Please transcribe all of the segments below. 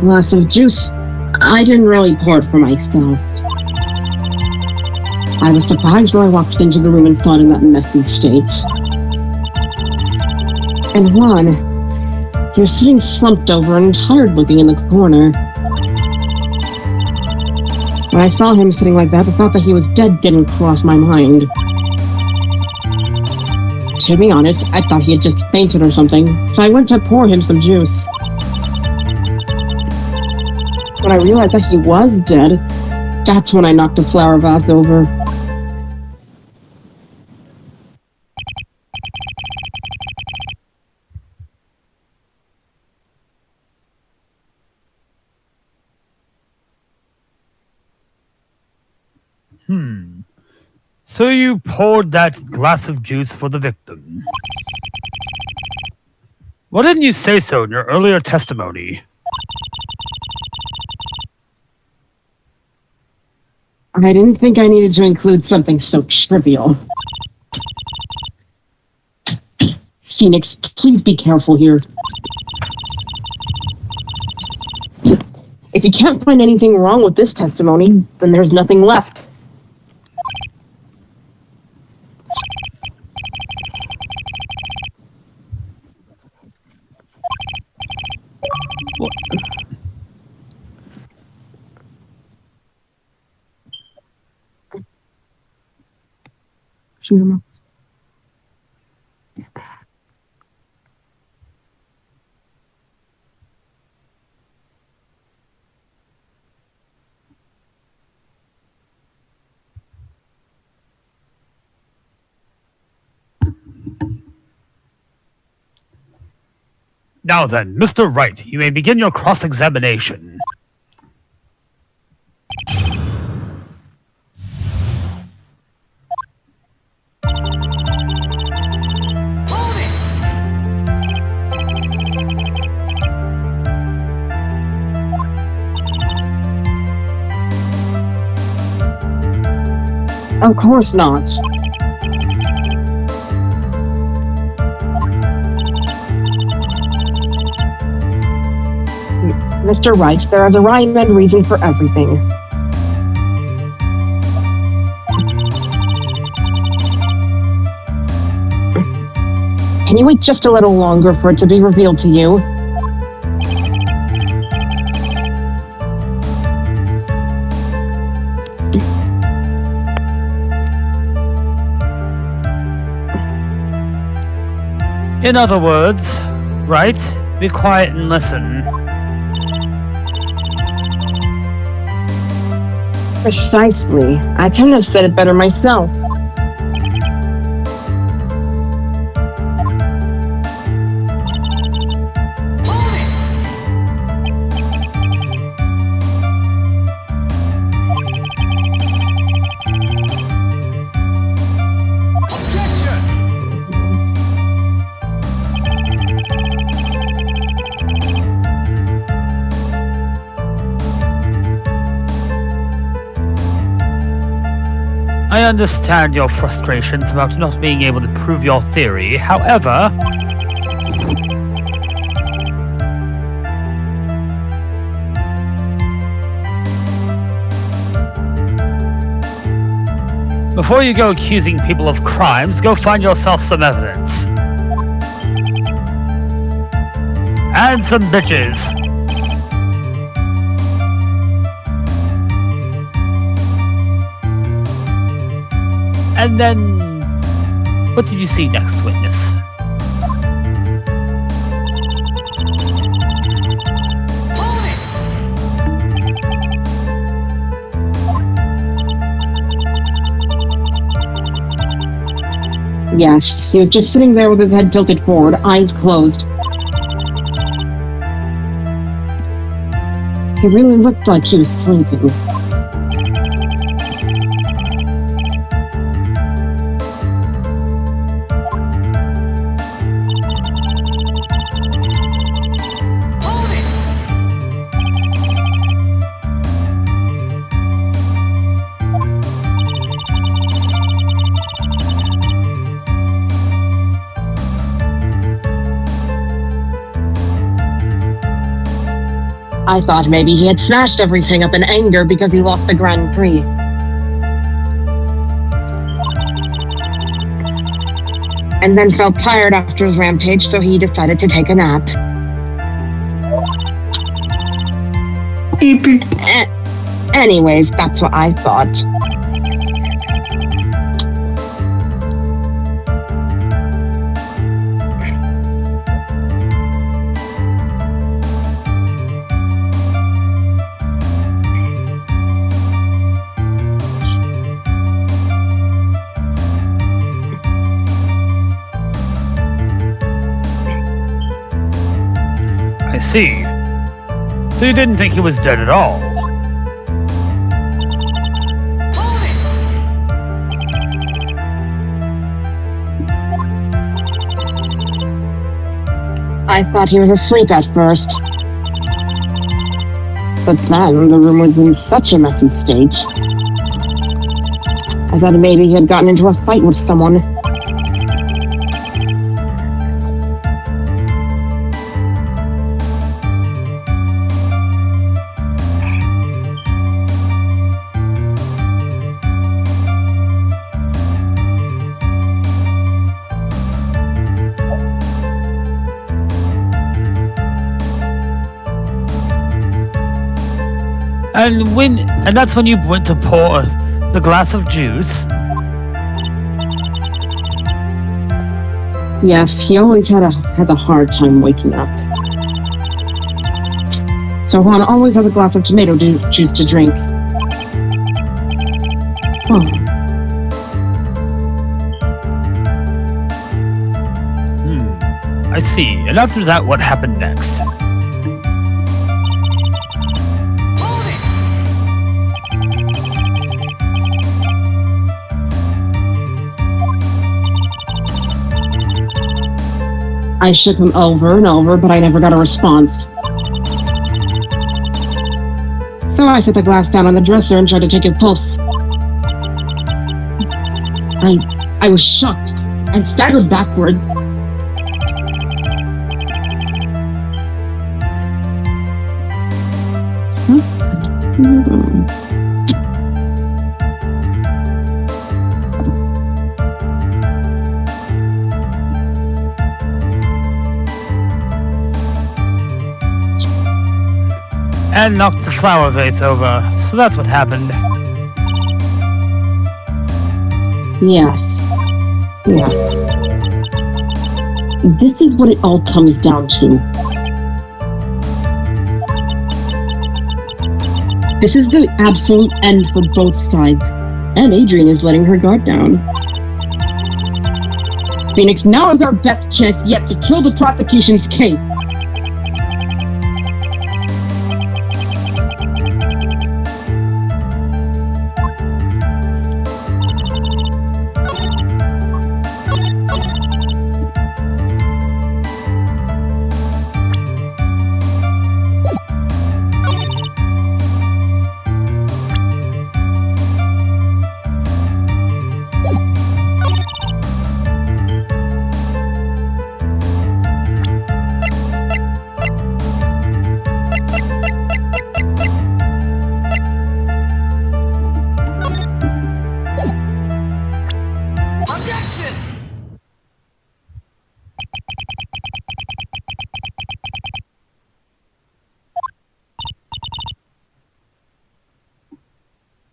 glass of juice. I didn't really pour it for myself. I was surprised when I walked into the room and saw it in that messy state. And Juan, he was sitting slumped over and tired looking in the corner. When I saw him sitting like that, the thought that he was dead didn't cross my mind. To be honest, I thought he had just fainted or something, so I went to pour him some juice. When I realized that he was dead, that's when I knocked the flower vase over. So you poured that glass of juice for the victim. Why didn't you say so in your earlier testimony? I didn't think I needed to include something so trivial. Phoenix, please be careful here. If you can't find anything wrong with this testimony, then there's nothing left. Now then, Mr. Wright, you may begin your cross-examination. Of course not. Mr. Wright, there is a rhyme and reason for everything. Can you wait just a little longer for it to be revealed to you? In other words, Wright, be quiet and listen. Precisely. I couldn't have said it better myself. I understand your frustrations about not being able to prove your theory. However, before you go accusing people of crimes, go find yourself some evidence. And some bitches. And then, what did you see next, witness? Yes, he was just sitting there with his head tilted forward, eyes closed. He really looked like he was sleeping. I thought maybe he had smashed everything up in anger because he lost the Grand Prix. And then felt tired after his rampage, so he decided to take a nap. Anyways, that's what I thought. I see. So you didn't think he was dead at all? I thought he was asleep at first. But then the room was in such a messy state. I thought maybe he had gotten into a fight with someone. And that's when you went to pour the glass of juice? Yes, he always had a hard time waking up. So Juan always has a glass of tomato juice to drink. Oh. I see. And after that, what happened next? I shook him over and over, but I never got a response. So I set the glass down on the dresser and tried to take his pulse. I was shocked and staggered backward. And knocked the flower vase over. So that's what happened. Yes. Yeah. This is what it all comes down to. This is the absolute end for both sides. And Adrian is letting her guard down. Phoenix, now is our best chance yet to kill the prosecution's case.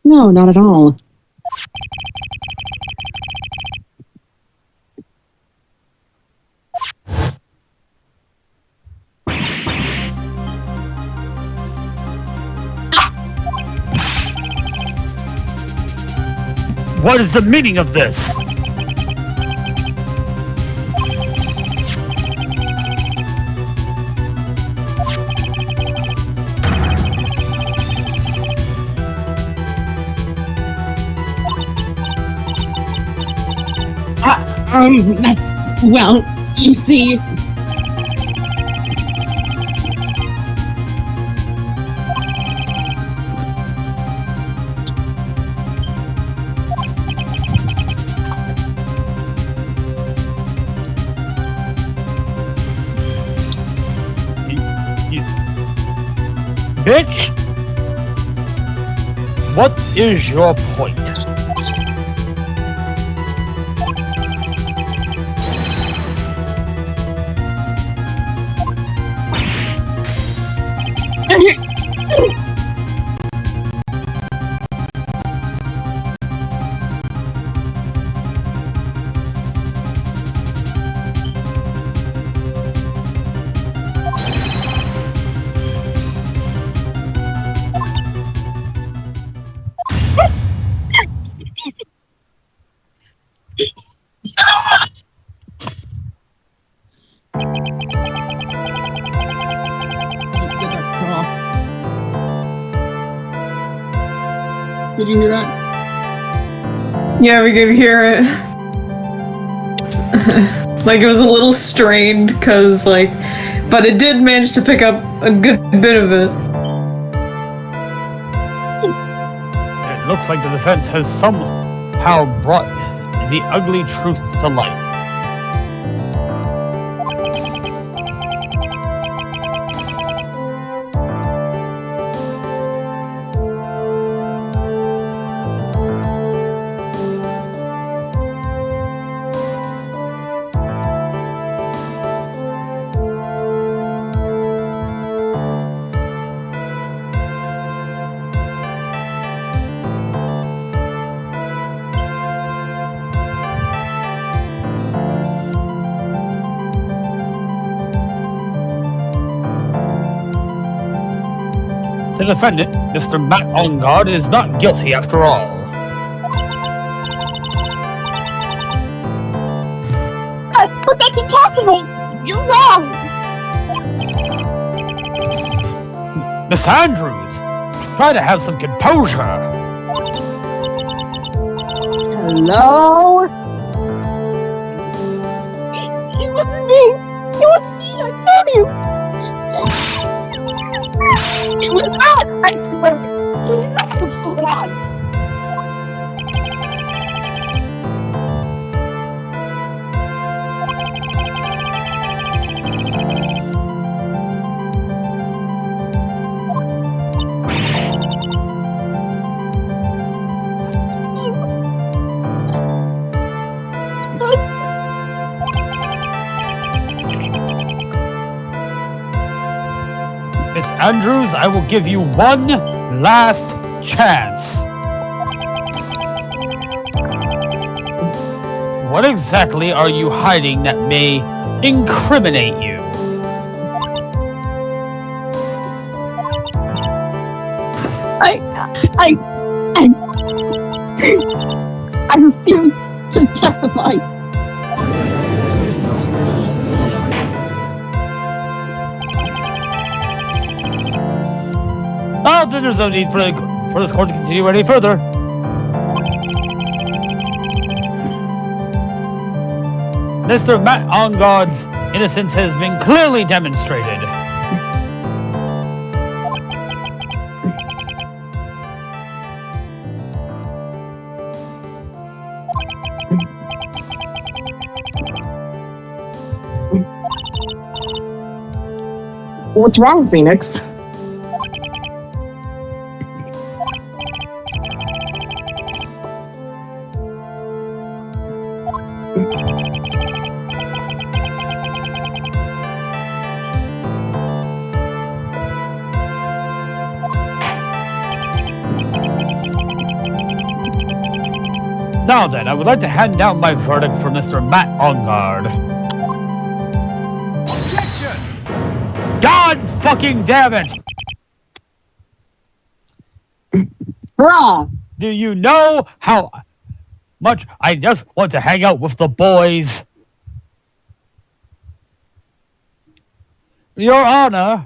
No, not at all. What is the meaning of this? Well, you see... bitch! What is your point? Did you hear that? Yeah, we could hear it. Like, it was a little strained, cause like, but it did manage to pick up a good bit of it. It looks like the defense has somehow brought the ugly truth to light. The defendant, Mr. Matt Ongard, is not guilty after all. But that's impossible! You're wrong! Miss Andrews, try to have some composure. Hello? It wasn't me! It wasn't me, I tell you! It was not! I swear! It was not the full on! Miss Andrews, I will give you one last chance. What exactly are you hiding that may incriminate you? I refuse to testify. Oh, then there's no need for this court to continue any further. Mr. Matt Ongard's innocence has been clearly demonstrated. What's wrong, Phoenix? Now then, I would like to hand down my verdict for Mr. Matt Ongard. Objection! God fucking damn it! Bruh! Do you know how much I just want to hang out with the boys? Your Honor.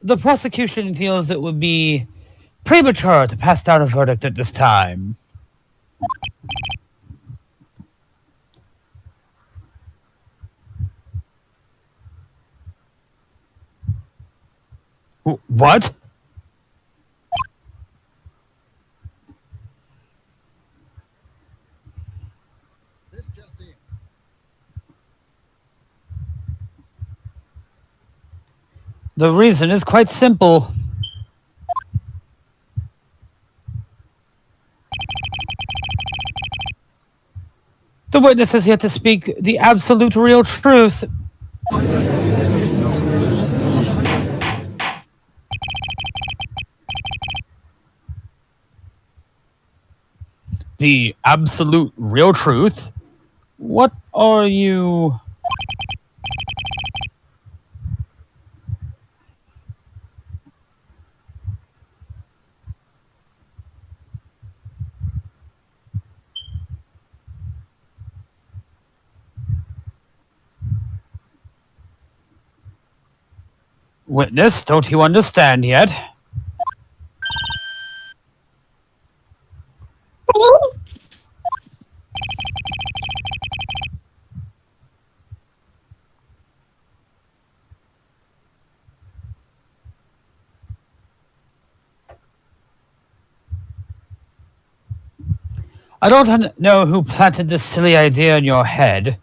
The prosecution feels it would be premature to pass down a verdict at this time. What? This The reason is quite simple. The witness has yet to speak the absolute real truth. The absolute real truth? What are you... Witness, don't you understand yet? I don't know who planted this silly idea in your head.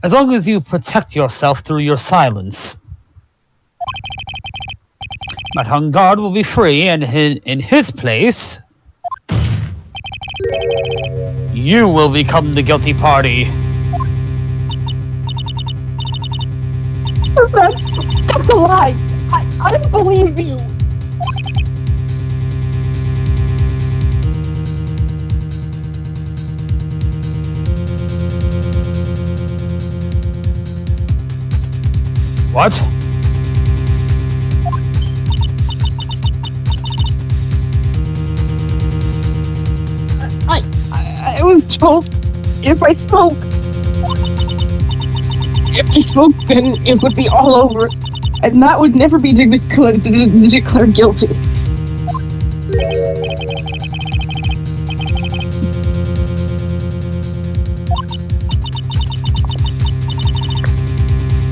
As long as you protect yourself through your silence. That hung guard will be free, and in his place, you will become the guilty party. That's a lie! I don't believe you! What? I was told if I spoke, then it would be all over, and that would never be declared guilty.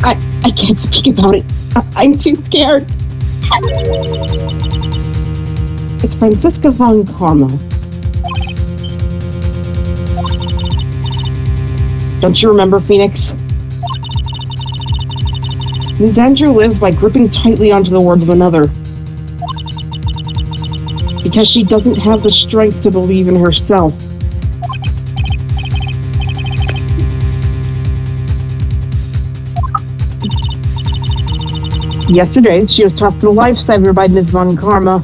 I can't speak about it. I'm too scared. It's Franziska von Karma. Don't you remember, Phoenix? Ms. Andrew lives by gripping tightly onto the words of another. Because she doesn't have the strength to believe in herself. Yesterday, she was tossed to the lifesaver by Ms. Von Karma.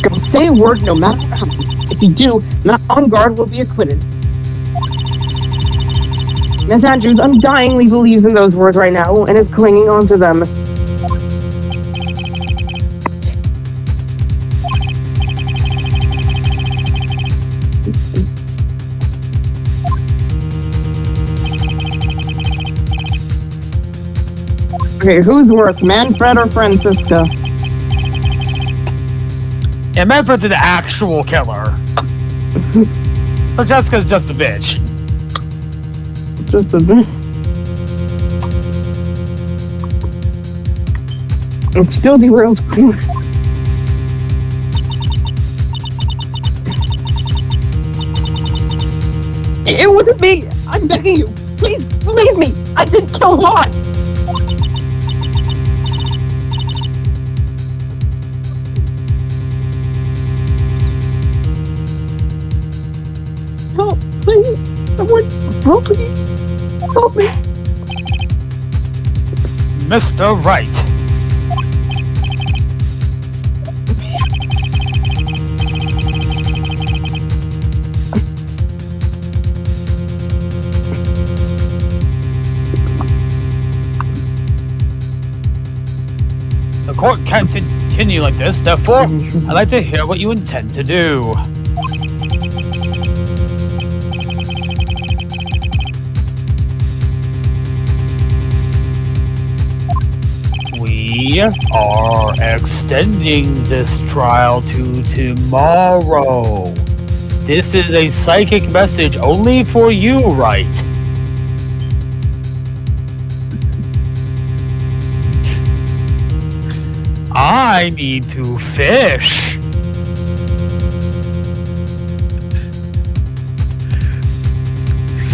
Don't say a word no matter how. If you do, not on guard will be acquitted. Ms. Andrews undyingly believes in those words right now and is clinging on to them. Okay, who's worse, Manfred or Franziska? Yeah, Manfred's an actual killer. But Jessica's just a bitch. Just a bit. It still derails course. It wasn't me! I'm begging you! Please believe me! I didn't kill Lon! Help, please! Someone help me! Help me! Mr. Wright. The court can't continue like this, therefore, I'd like to hear what you intend to do. We are extending this trial to tomorrow. This is a psychic message only for you, Wright. I need to fish.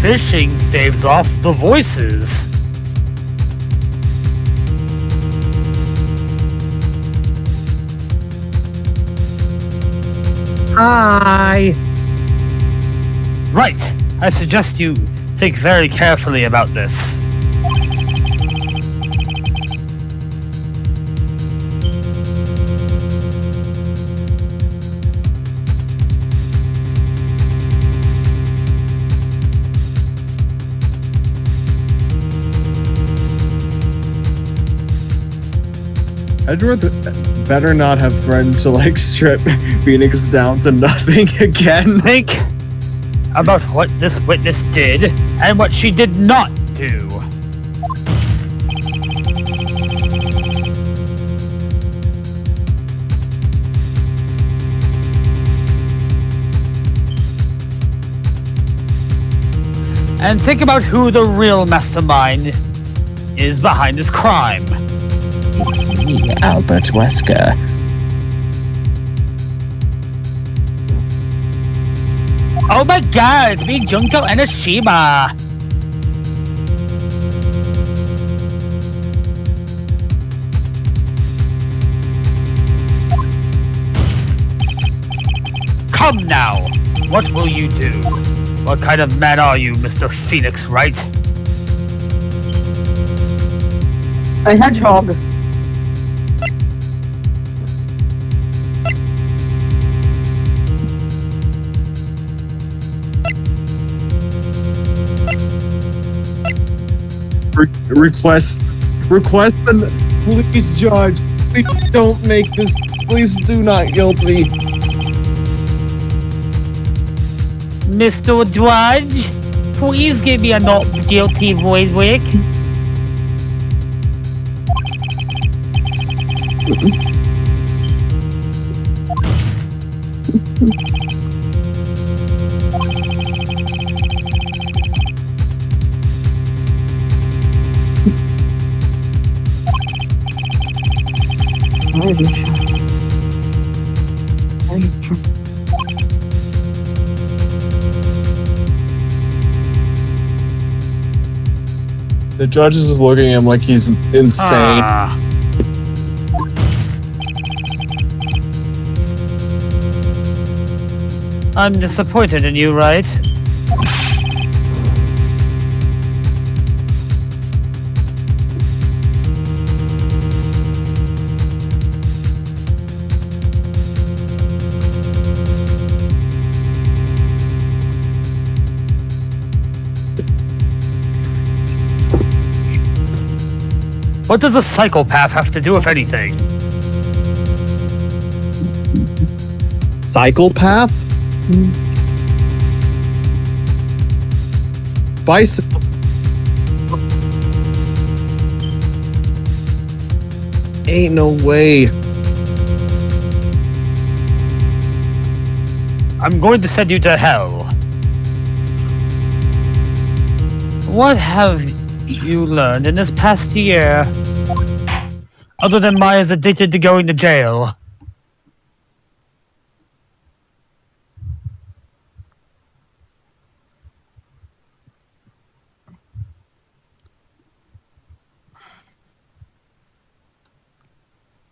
fishing staves off the voices. Hi. Right. I suggest you think very carefully about this. Edgeworth better not have threatened to like strip Phoenix down to nothing again. Think about what this witness did and what she did not do. And think about who the real mastermind is behind this crime. It's me, Albert Wesker. Oh my god, it's me, Junko Enoshima. Come now, what will you do? What kind of man are you, Mr. Phoenix, Wright? A hedgehog. Request, and please, Judge, please don't make this. Please do not guilty. Mr. Judge, please give me a not guilty verdict. The judge is looking at him like he's insane. I'm disappointed in you, Wright. What does a psychopath have to do with anything? Psychopath? Bicycle. Ain't no way. I'm going to send you to hell. What have you learned in this past year? Other than Maya's addicted to going to jail.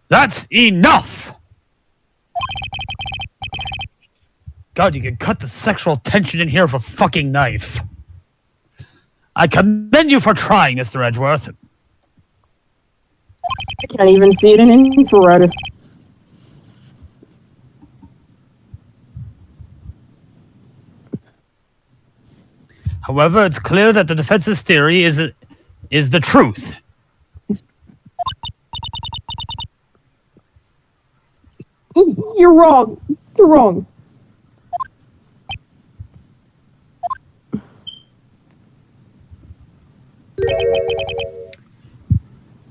That's enough! God, you can cut the sexual tension in here with a fucking knife. I commend you for trying, Mr. Edgeworth. I can't even see it in infrared. However, it's clear that the defense's theory is the truth. You're wrong. You're wrong.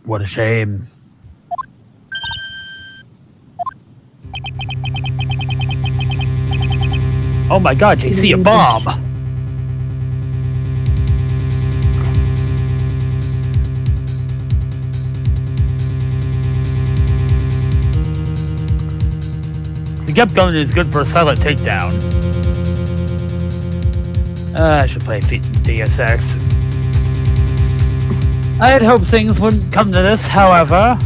What a shame. Oh my god, JC, a bomb! The Gep gun is good for a silent takedown. I should play Deus Ex. I had hoped things wouldn't come to this, however.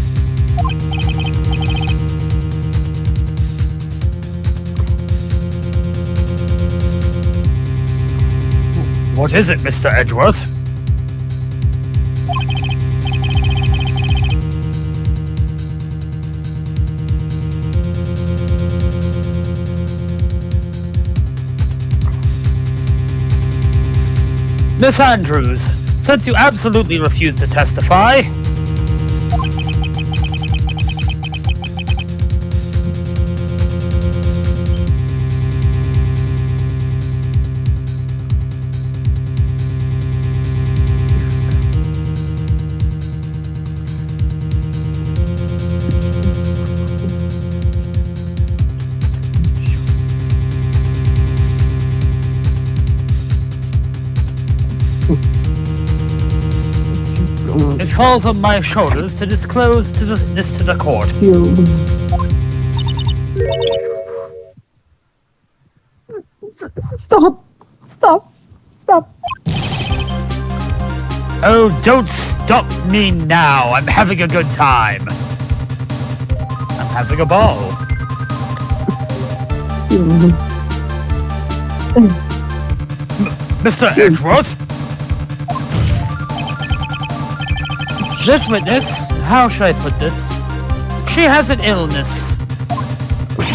What is it, Mr. Edgeworth? Miss Andrews, since you absolutely refuse to testify, it falls on my shoulders to disclose this to the court. Stop! Stop! Stop! Oh, don't stop me now. I'm having a good time. I'm having a ball. Mr. Edgeworth? This witness, how should I put this? She has an illness. What?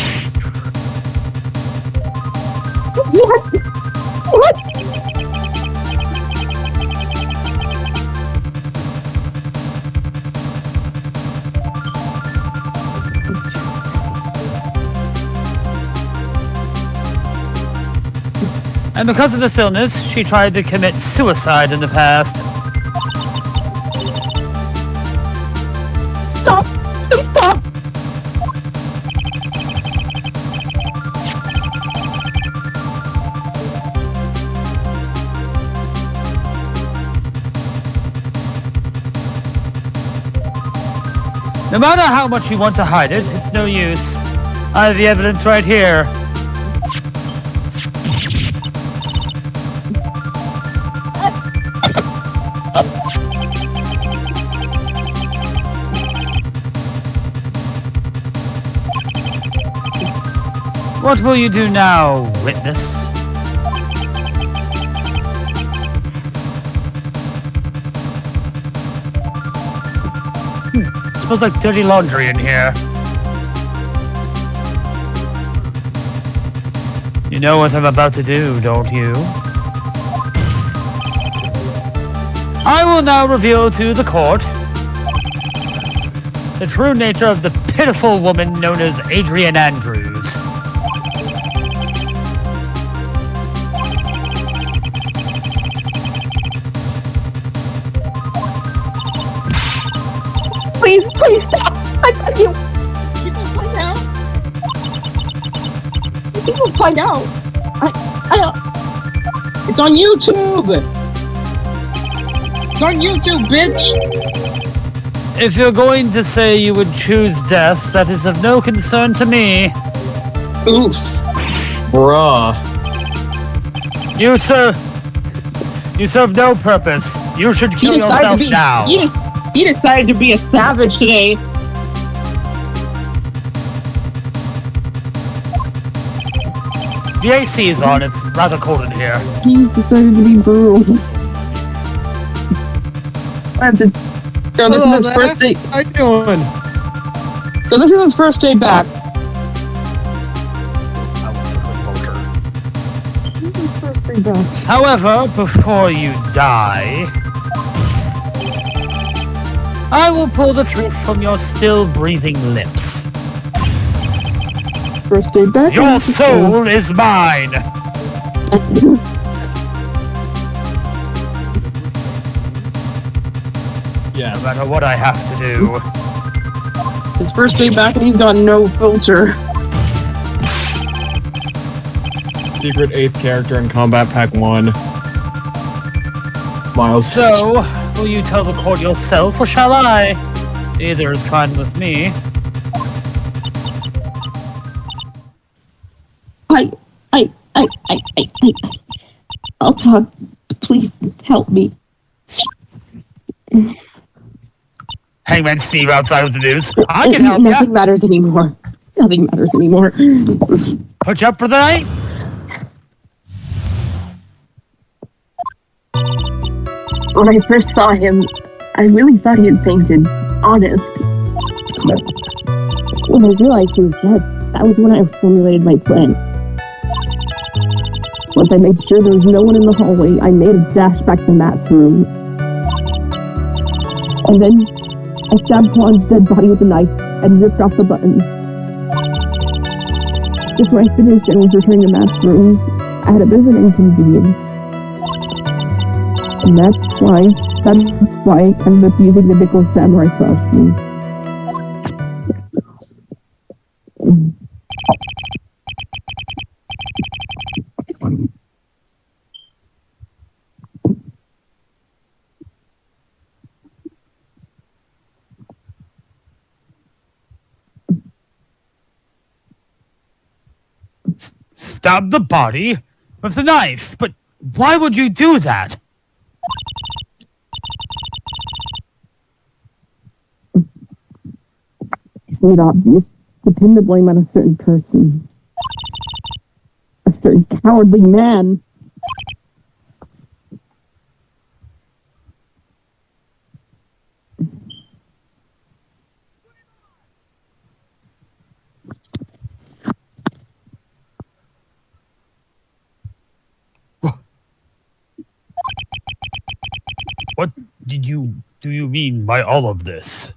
What? And because of this illness, she tried to commit suicide in the past. Stop! Stop! No matter how much you want to hide it, it's no use. I have the evidence right here. What will you do now, witness? Smells like dirty laundry in here. You know what I'm about to do, don't you? I will now reveal to the court the true nature of the pitiful woman known as Adrian Andrews. Please stop! I beg you! You will find out! You will find out! It's on YouTube! It's on YouTube, bitch! If you're going to say you would choose death, that is of no concern to me. Oof. Bruh. You serve no purpose. You should kill yourself now. He decided to be a savage today. The AC is on. It's rather cold in here. He decided to be brutal. So this is his first day. How you doing? So this is his first day back. This is his first day back. However, before you die, I will pull the truth from your still breathing lips. First day back. Your soul is mine. Yes. No matter what I have to do. His first day back and he's got no filter. Secret 8th character in Combat Pack 1. Miles. So, will you tell the court yourself, or shall I? Either is fine with me. I'll talk. Please help me. Hangman Steve outside with the news. I can help Nothing you. matters anymore. Nothing matters anymore. Put you up for the night? When I first saw him, I really thought he had fainted. Honest. But when I realized he was dead, that was when I formulated my plan. Once I made sure there was no one in the hallway, I made a dash back to Matt's room. And then I stabbed Juan's dead body with a knife and ripped off the buttons. Just when I finished and was returning to Matt's room, I had a bit of an inconvenience. And that's why I ended up using the nickel samurai costume. Stab the body with the knife. But why would you do that? It's not obvious. To pin the blame on a certain person. A certain cowardly man. What do you mean by all of this?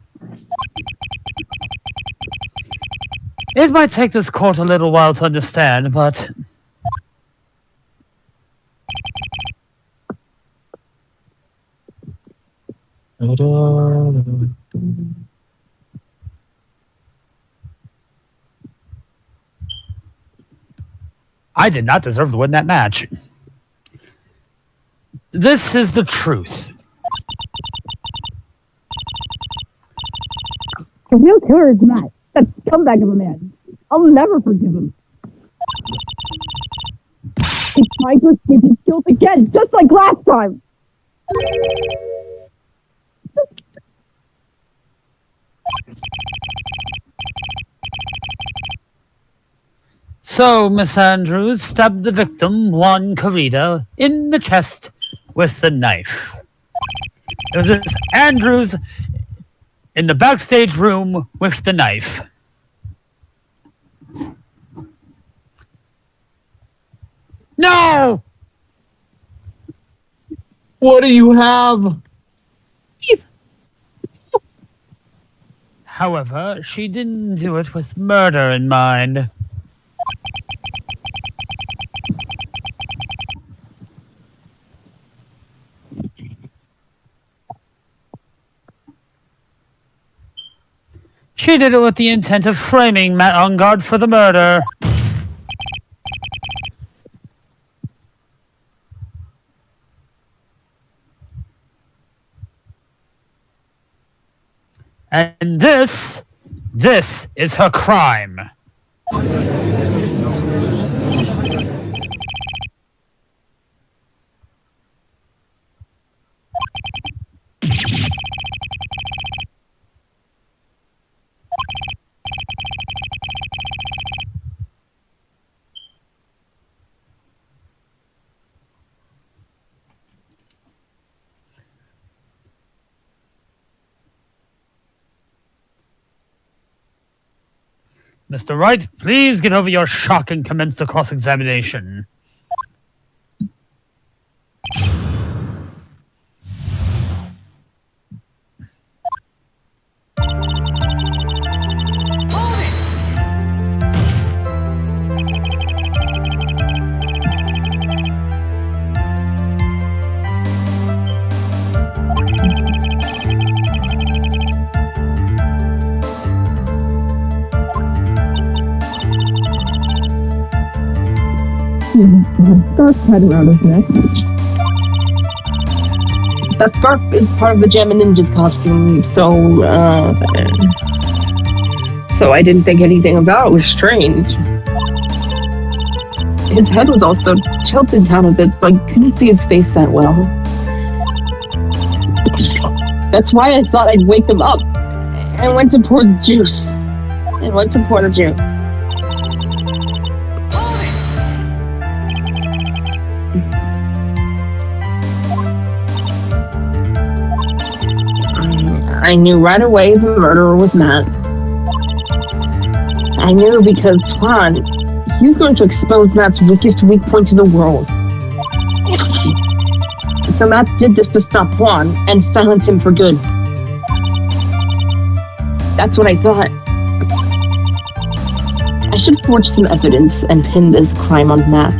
It might take this court a little while to understand, but I did not deserve to win that match. This is the truth. The real killer is Matt. That scumbag of a man. I'll never forgive him. He's trying to escape his guilt again, just like last time. So, Miss Andrews stabbed the victim, Juan Carita, in the chest with the knife. It was Miss Andrews in the backstage room with the knife. No! What do you have? However, she didn't do it with murder in mind. She did it with the intent of framing Matt on guard for the murder. And this is her crime. Mr. Wright, please get over your shock and commence the cross-examination. Scarf tied around his neck. That scarf is part of the Gem and Ninja's costume, so I didn't think anything about it was strange. His head was also tilted down a bit, so I couldn't see his face that well. That's why I thought I'd wake him up. I went to pour the juice. I knew right away the murderer was Matt. I knew because Twan, he was going to expose Matt's weakest weak point to the world. So Matt did this to stop Twan and silence him for good. That's what I thought. I should forge some evidence and pin this crime on Matt.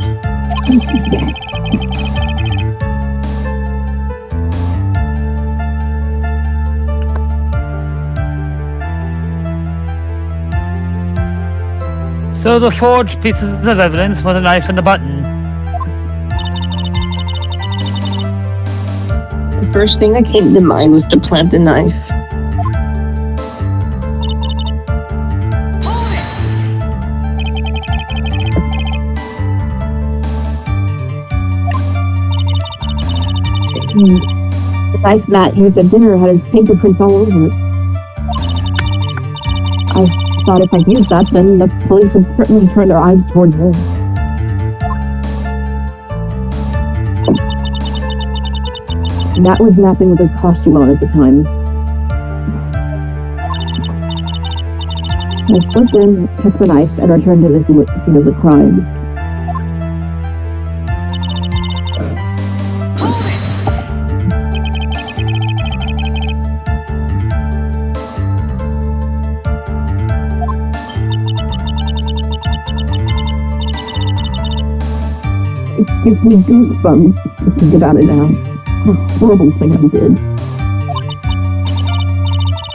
So the forged pieces of evidence were the knife and the button. The first thing that came to mind was to plant the knife. The knife Matt used at dinner had his fingerprints all over it. I thought if I used that, then the police would certainly turn their eyes towards him. Matt was napping with his costume on at the time. I slipped in, took the knife, and returned to the scene of the crime. It gives me goosebumps to think about it now. What a horrible thing I did.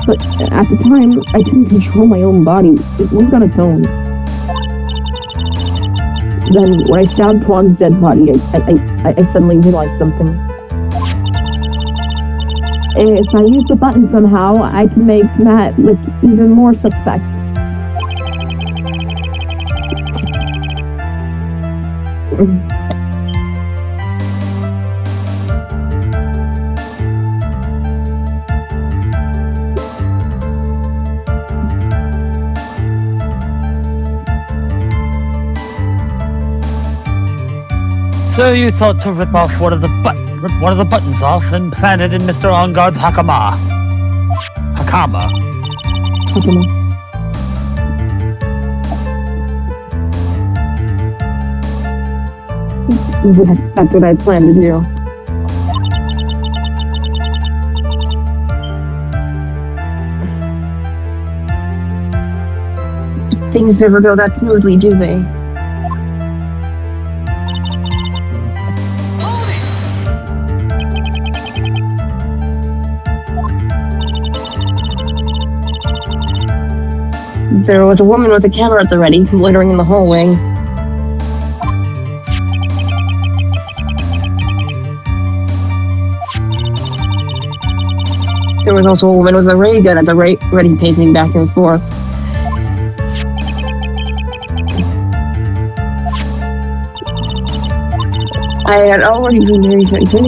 But at the time, I couldn't control my own body. It moved on its own. Then, when I stabbed Twan's dead body, I suddenly realized something. If I use the button somehow, I can make Matt look even more suspect. So you thought to rip off one of the buttons off and plant it in Mr. Onguard's hakama. Yes, that's what I planned to do. Things never go that smoothly, do they? There was a woman with a camera at the ready, loitering in the hallway. There was also a woman with a ray gun at the ready, pacing back and forth. I had already been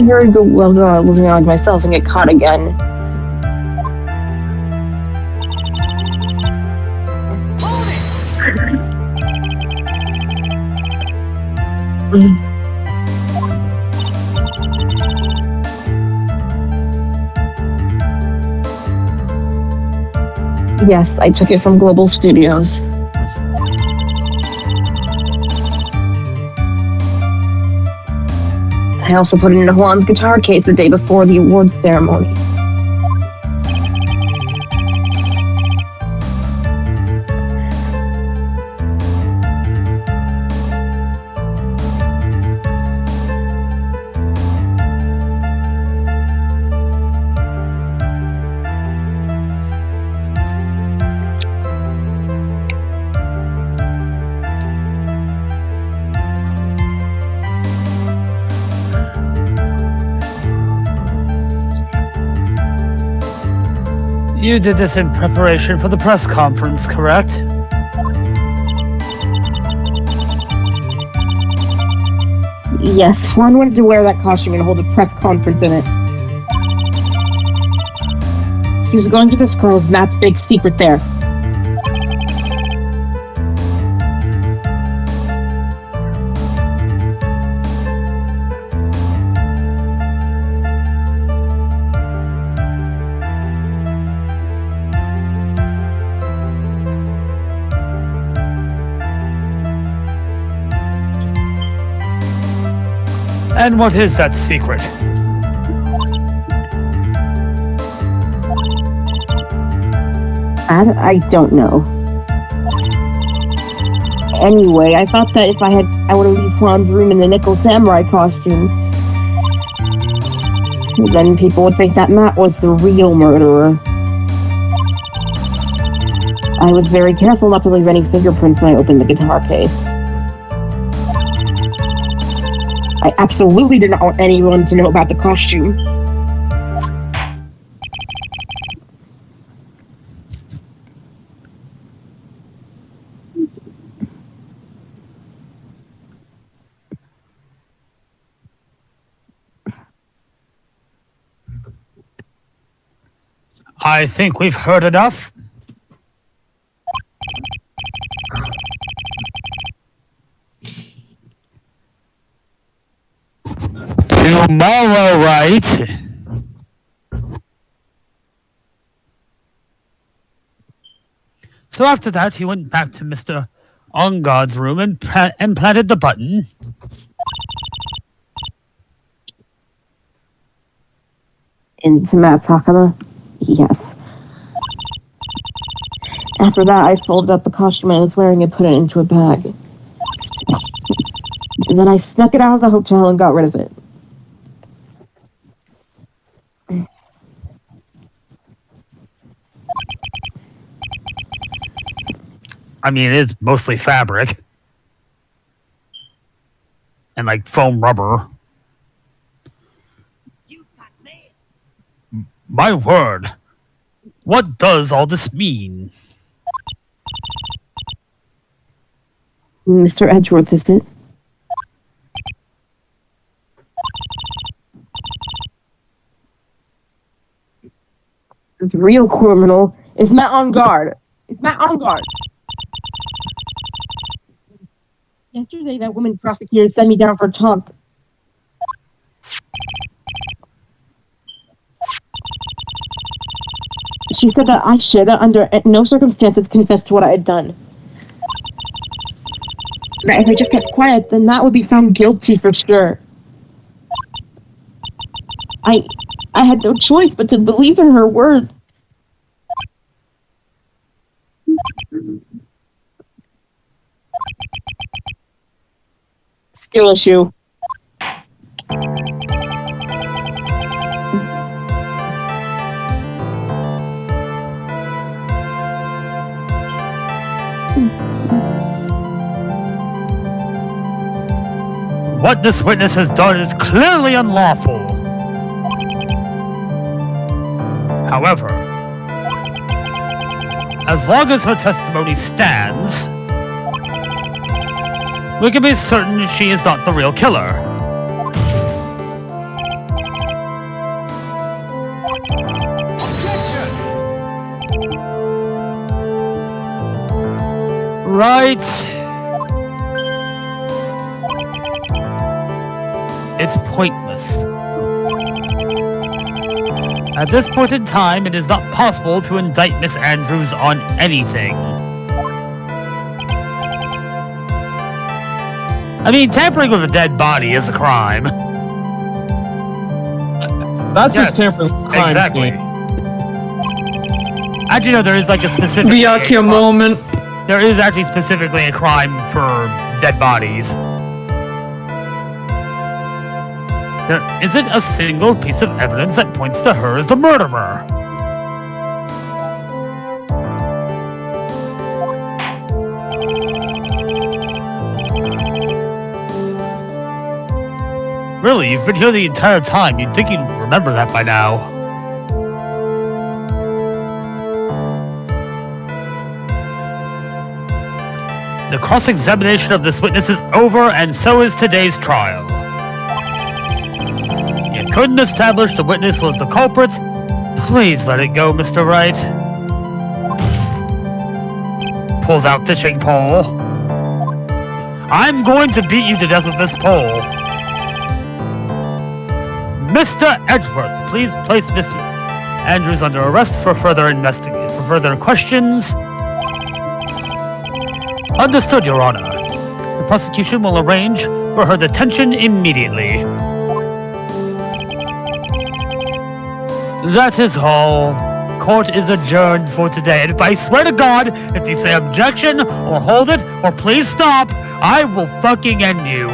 very well living on myself and get caught again. Yes, I took it from Global Studios. I also put it into Juan's guitar case the day before the awards ceremony. You did this in preparation for the press conference, correct? Yes, Juan wanted to wear that costume and hold a press conference in it. He was going to disclose Matt's big secret there. And what is that secret? I don't know. Anyway, I thought that if I would have leave Juan's room in the nickel samurai costume, then people would think that Matt was the real murderer. I was very careful not to leave any fingerprints when I opened the guitar case. I absolutely did not want anyone to know about the costume. I think we've heard enough. Tomorrow, right? So after that, he went back to Mr. Ongod's room and planted the button. Into Matt Takama? Yes. After that, I folded up the costume I was wearing and put it into a bag. And then I snuck it out of the hotel and got rid of it. I mean, it is mostly fabric. And like foam rubber. My word. What does all this mean? Mr. Edgeworth, is it? The real criminal is Matt on guard. It's Matt on guard. Yesterday, that woman prosecutor sent me down for a talk. She said that I should, under no circumstances, confess to what I had done. That if I just kept quiet, then Matt would be found guilty for sure. I had no choice but to believe in her words. Skill issue. What this witness has done is clearly unlawful. However, as long as her testimony stands, we can be certain she is not the real killer. Objection! Right. It's pointless. At this point in time, it is not possible to indict Miss Andrews on anything. I mean, tampering with a dead body is a crime. That's Yes, just tampering with crime exactly. scene. Actually, no, there is like a specific... Byakuya moment. There is actually specifically a crime for dead bodies. There isn't a single piece of evidence that points to her as the murderer. Really, you've been here the entire time. You'd think you'd remember that by now. The cross-examination of this witness is over, and so is today's trial. couldn't establish the witness was the culprit, please let it go, Mr. Wright. Pulls out fishing pole. I'm going to beat you to death with this pole. Mr. Edgeworth, please place Mr. Andrews under arrest for further questions. Understood, Your Honor. The prosecution will arrange for her detention immediately. That is all. Court is adjourned for today. And if I swear to God, if you say objection, or hold it, or please stop, I will fucking end you.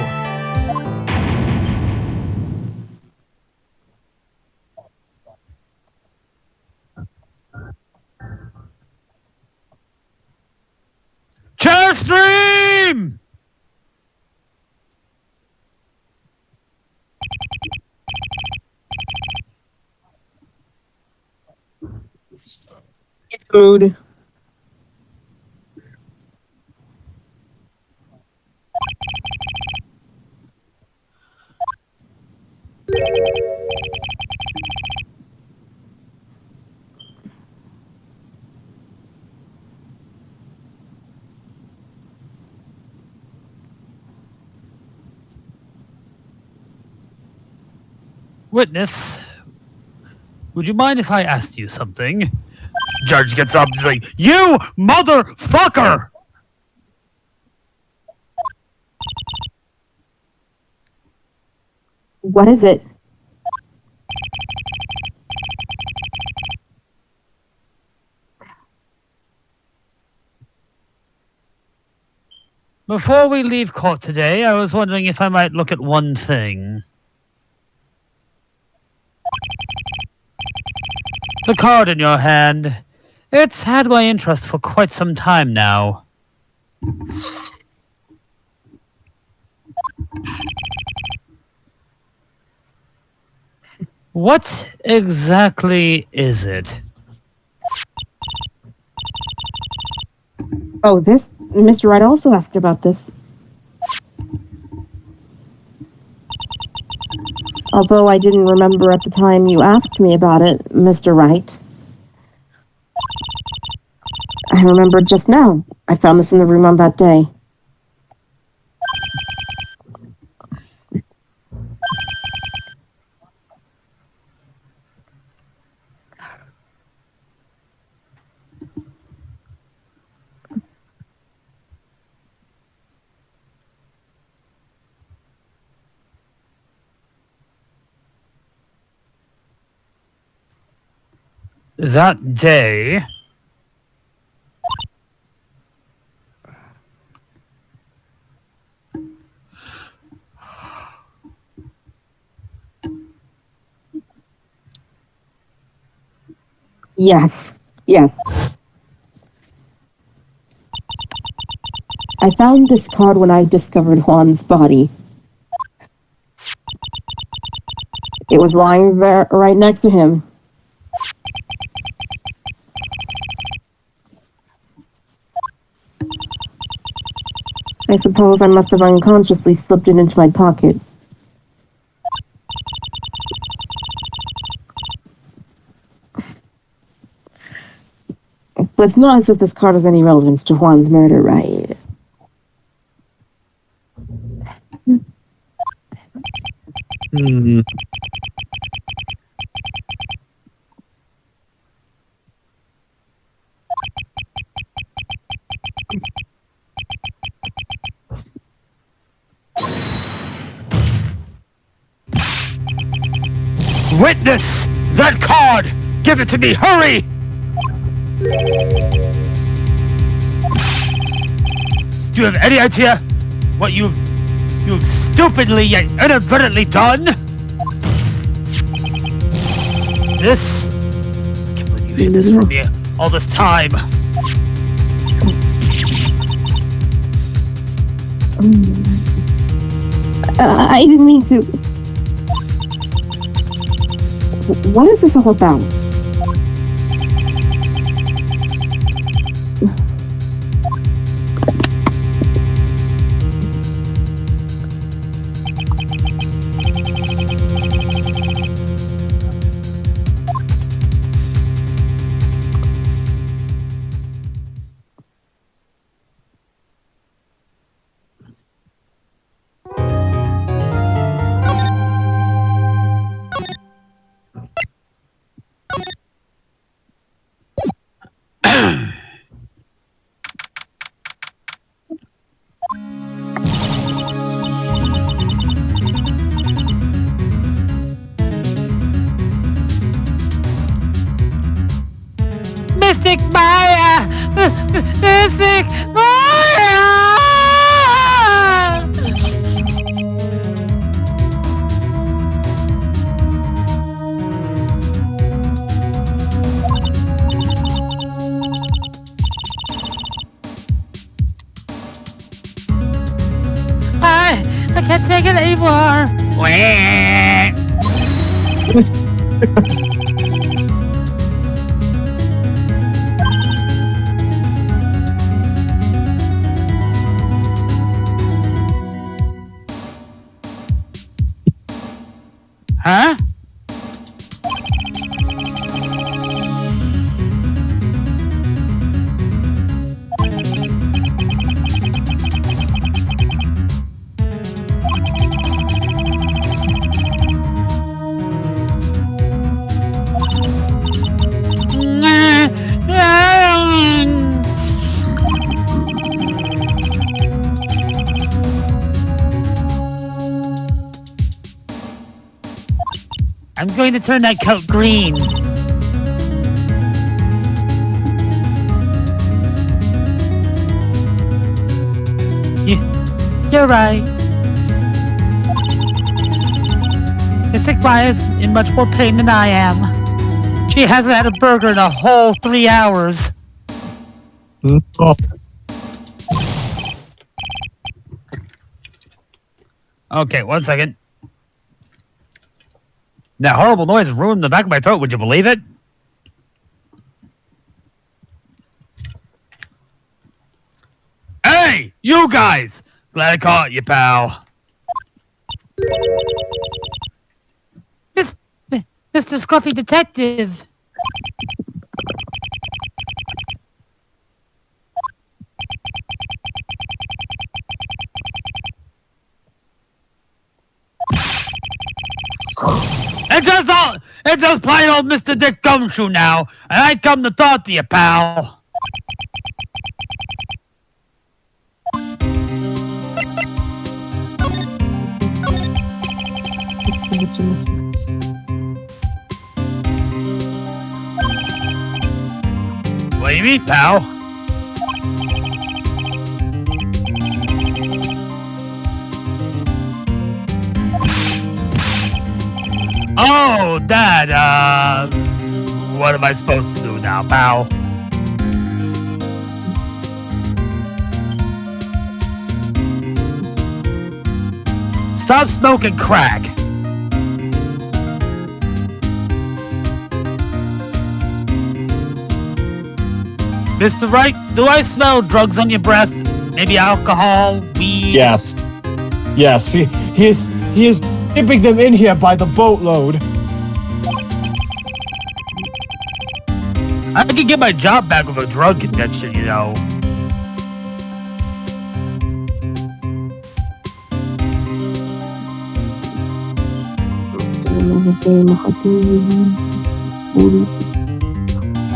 Chair stream! Food. Witness, would you mind if I asked you something? Judge gets up and is like, you motherfucker! What is it? Before we leave court today, I was wondering if I might look at one thing. The card in your hand. It's had my interest for quite some time now. What exactly is it? Oh, this? Mr. Wright also asked about this. Although I didn't remember at the time you asked me about it, Mr. Wright. I remember just now. I found this in the room on that day. That day... Yes. I found this card when I discovered Juan's body. It was lying there, right next to him. I suppose I must have unconsciously slipped it into my pocket. But it's not as if this card has any relevance to Juan's murder, right? Witness! That card! Give it to me! Hurry! Do you have any idea what you've stupidly yet inadvertently done? This? I can't believe you hid this from me all this time. I didn't mean to. What is this all about? I can't take it anymore. Huh? I'm going to turn that coat green. You're right. Miss Maya is in much more pain than I am. She hasn't had a burger in a whole 3 hours. Oh. Okay, 1 second. That horrible noise ruined the back of my throat. Would you believe it? Hey, you guys! Glad I caught you, pal. Mr. Scruffy Detective. It's just plain old Mr. Dick Gumshoe now, and I come to talk to you, pal. What do you mean, pal? Oh, that, what am I supposed to do now, pal? Stop smoking crack. Mr. Wright, do I smell drugs on your breath? Maybe alcohol, weed? Yes. Yes, he is shipping them in here by the boatload. I could get my job back with a drug conviction, you know.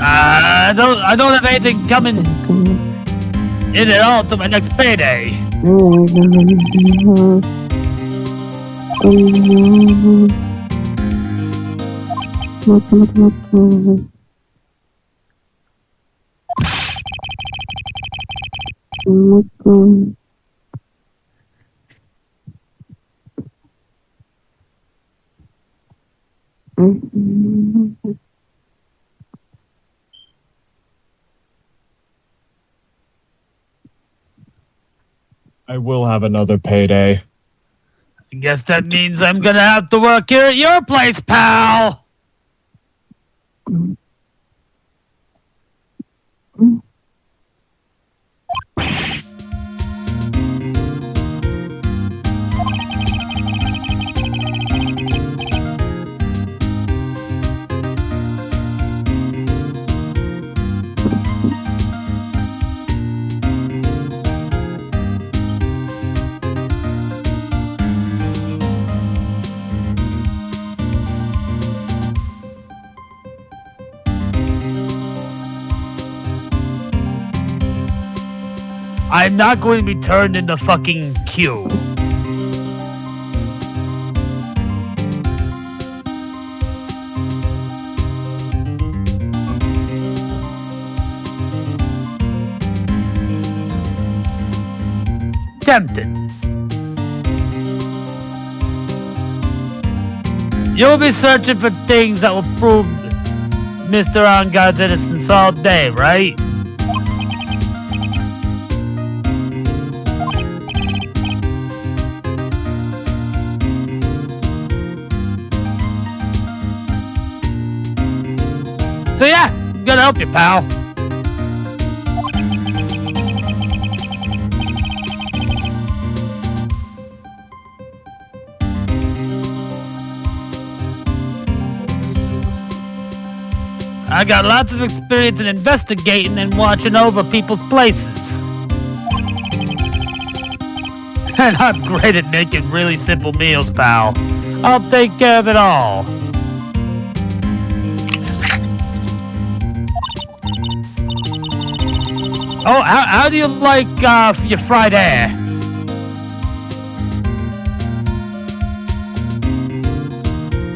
I don't have anything coming in at all till my next payday. I will have another payday. I guess that means I'm gonna have to work here at your place, pal. I'm not going to be turned into fucking Q. Tempted. You'll be searching for things that will prove Mr. On God's innocence all day, right? So yeah, I'm gonna help you, pal. I got lots of experience in investigating and watching over people's places. And I'm great at making really simple meals, pal. I'll take care of it all. Oh, how do you like your fried air?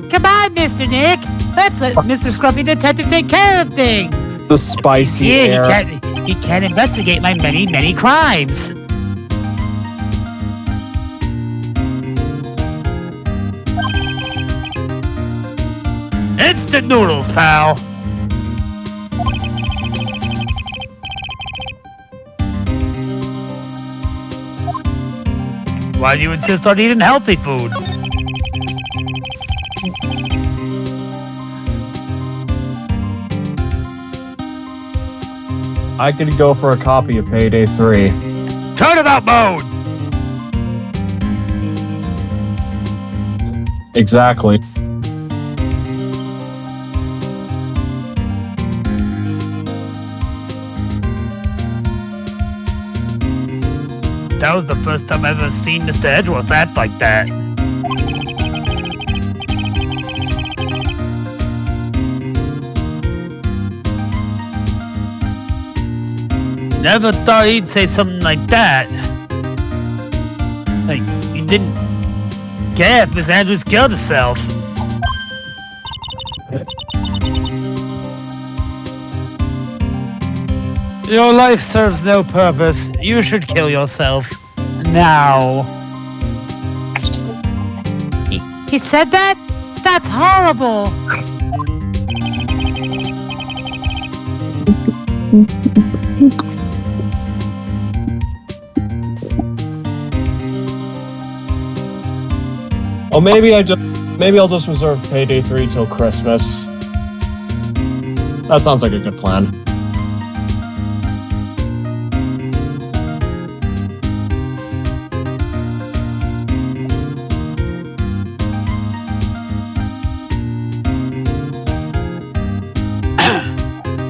Come on, Mr. Nick. Let's let Mr. Scruffy Detective take care of things. The spicy Yeah, air. he can't investigate my many, many crimes. Instant noodles, pal. Why do you insist on eating healthy food? I could go for a copy of Payday 3. Turnabout mode! Exactly. That was the first time I've ever seen Mr. Edgeworth act like that. Never thought he'd say something like that. Like, he didn't care if Miss Andrews killed herself. Your life serves no purpose. You should kill yourself. Now. He said that? That's horrible. Oh, maybe I'll just reserve Payday 3 till Christmas. That sounds like a good plan.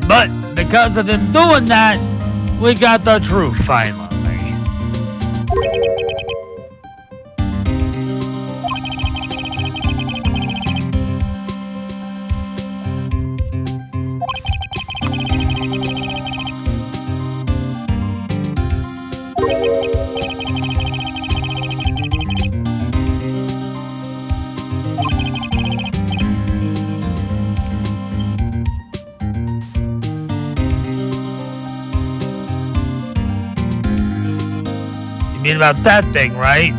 But because of them doing that, we got the truth finally. You mean about that thing, right?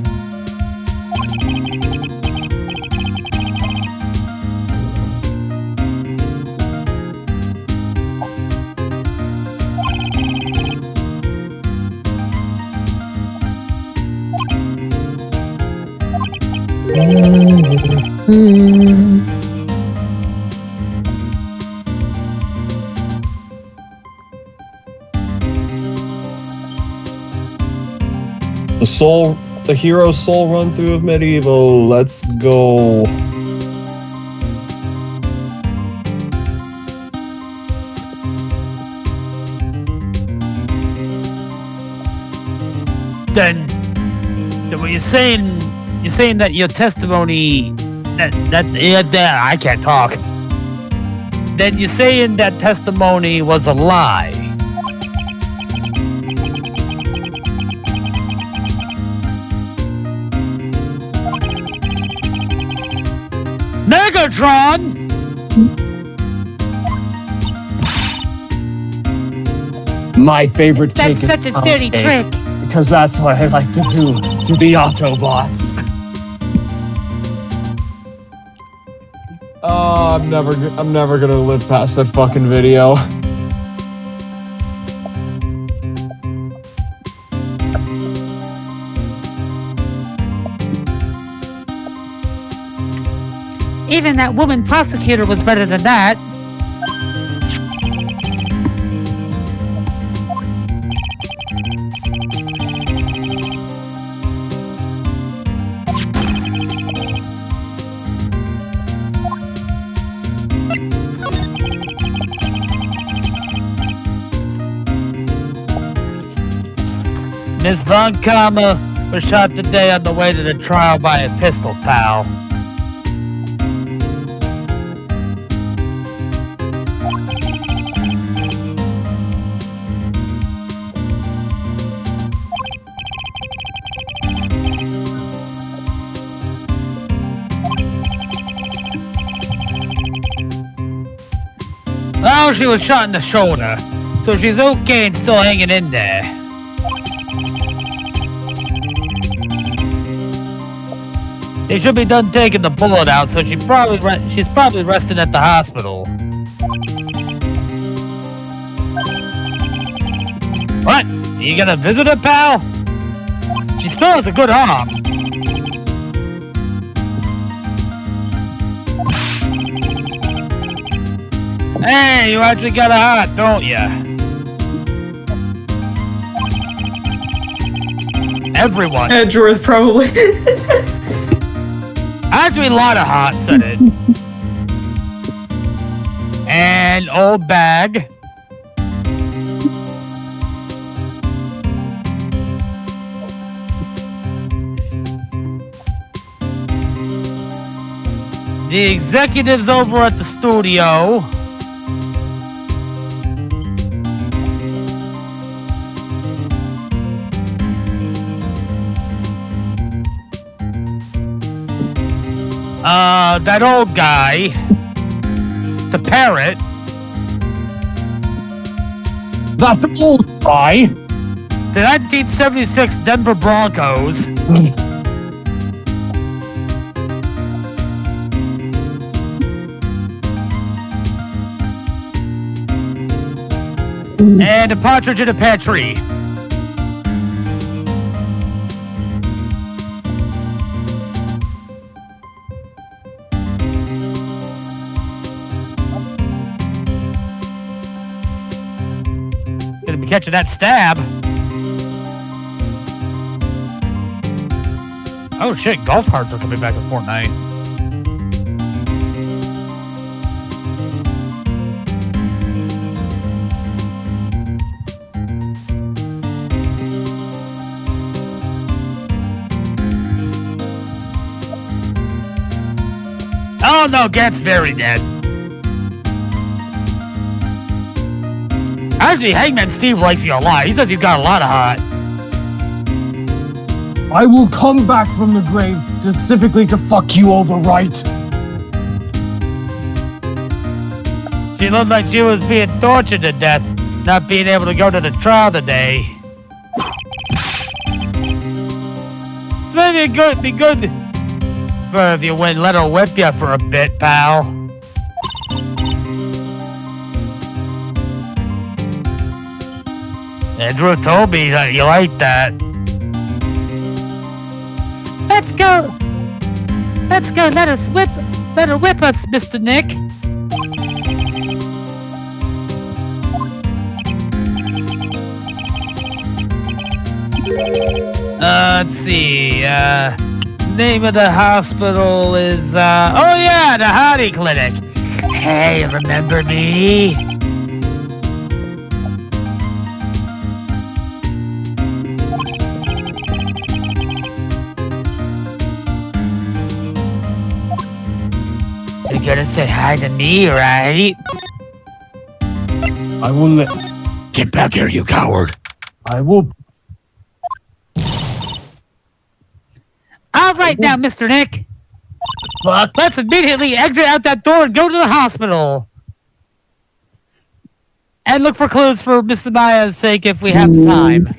The hero's soul run through of Medieval. Let's go. Then what you're saying that your testimony I can't talk. Then you're saying that testimony was a lie. Megatron! My favorite That's cake such is a dirty cake, trick. because that's what I like to do to the Autobots. Oh, I'm never gonna live past that fucking video. Even that woman prosecutor was better than that. Miss Von Karma was shot today on the way to the trial by a pistol pal. Well, she was shot in the shoulder, so she's okay and still hanging in there. They should be done taking the bullet out, so she's probably resting at the hospital. What? You gonna visit her, pal? She still has a good arm. Hey, you actually got a heart, don't ya? Everyone. Edgeworth, probably. Actually, a lot of hearts in it. And old bag. The executives over at the studio. That old guy. The parrot. That old guy. The 1976 Denver Broncos. And a partridge in a pear tree. Gonna be catching that stab. Oh shit, golf carts are coming back in Fortnite. Oh no, Gat's very dead. Actually, Hangman Steve likes you a lot. He says you've got a lot of heart. I will come back from the grave specifically to fuck you over, Wright. She looked like she was being tortured to death, not being able to go to the trial today. It's maybe be good for if you wouldn't let her whip you for a bit, pal. Andrew told me that you like that. Let's go. Let's go. Let her whip us, Mr. Nick. Let's see. Name of the hospital is, oh yeah, the Hardy Clinic. Hey, remember me? You're gonna say hi to me, right? I will let. Get back here, you coward. I will. All right now, Mr. Nick. Fuck. Let's immediately exit out that door and go to the hospital. And look for clues for Mr. Maya's sake if we have time.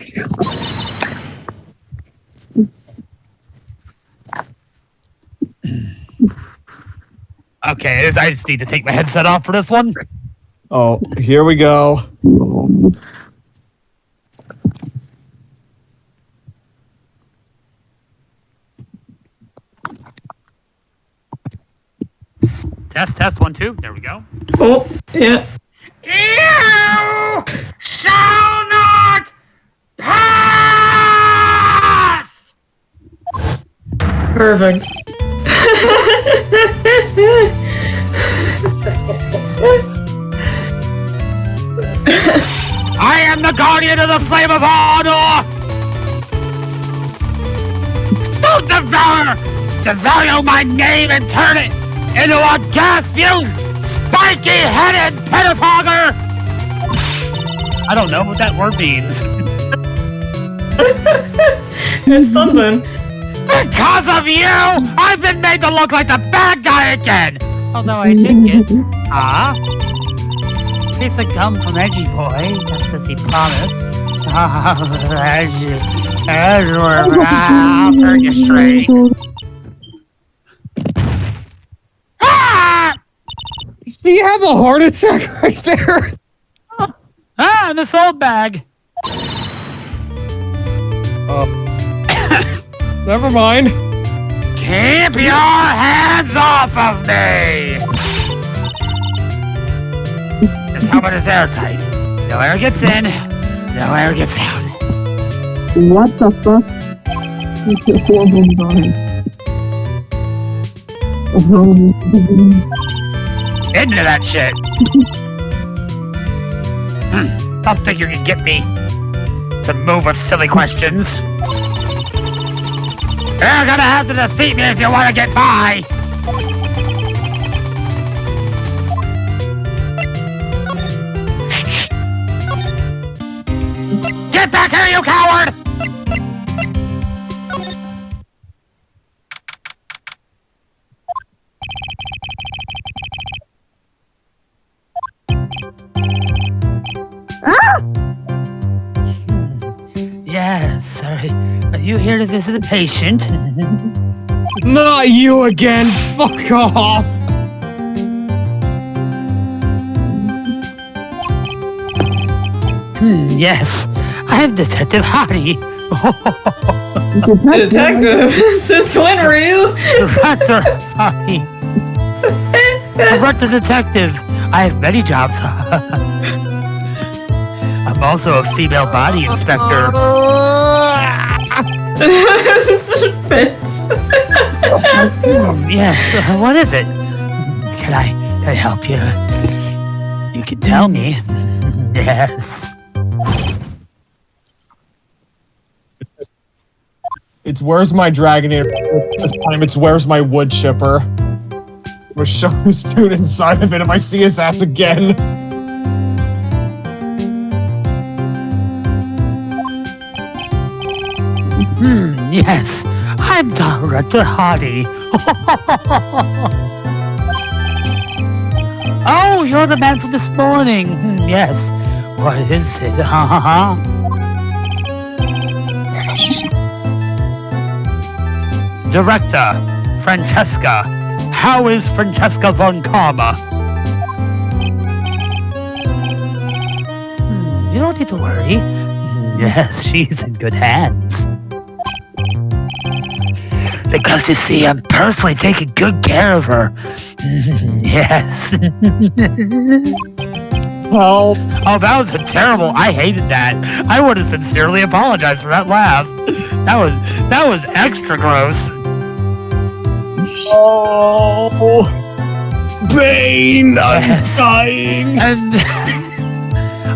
Okay, I just need to take my headset off for this one. Oh, here we go. Test, 1, 2. There we go. Oh, yeah. You shall not pass! Perfect. I am the guardian of the flame of honor! devalue my name and turn it into a gasp, you spiky-headed pettifogger! I don't know what that word means. It's something. Because of you, I've been made to look like the bad guy again! Although I did get, piece of gum from Edgy Boy, just as he promised. I'll turn you straight. Do you have a heart attack right there? In this old bag. Never mind. Keep your hands off of me! This helmet is airtight. No air gets in, no air gets out. What the fuck? Into that shit. Don't think you can get me to move with silly questions. You're gonna have to defeat me if you want to get by. Get back here, you coward! Yes, sorry. Are you here to visit a patient? Not you again. Fuck off. Yes, I'm Detective Hardy. Detective? Since when were you? Director Hardy. Director Detective. I have many jobs. I'm also a female body inspector. This fits. Yes, what is it? Can I help you? You can tell me. Yes. It's where's my Dragonator? This time it's where's my wood chipper? We're showing this dude inside of it if I see his ass again. Yes, I'm Director Hardy. Oh, you're the man from this morning. Yes. What is it? Director, Francesca. How is Francesca von Karma? You don't need to worry. Yes, she's in good hands. Because you see, I'm personally taking good care of her. Yes. Help. Oh, that was terrible. I hated that. I want to sincerely apologize for that laugh. That was extra gross. Oh. Bane, Yes. I'm dying. And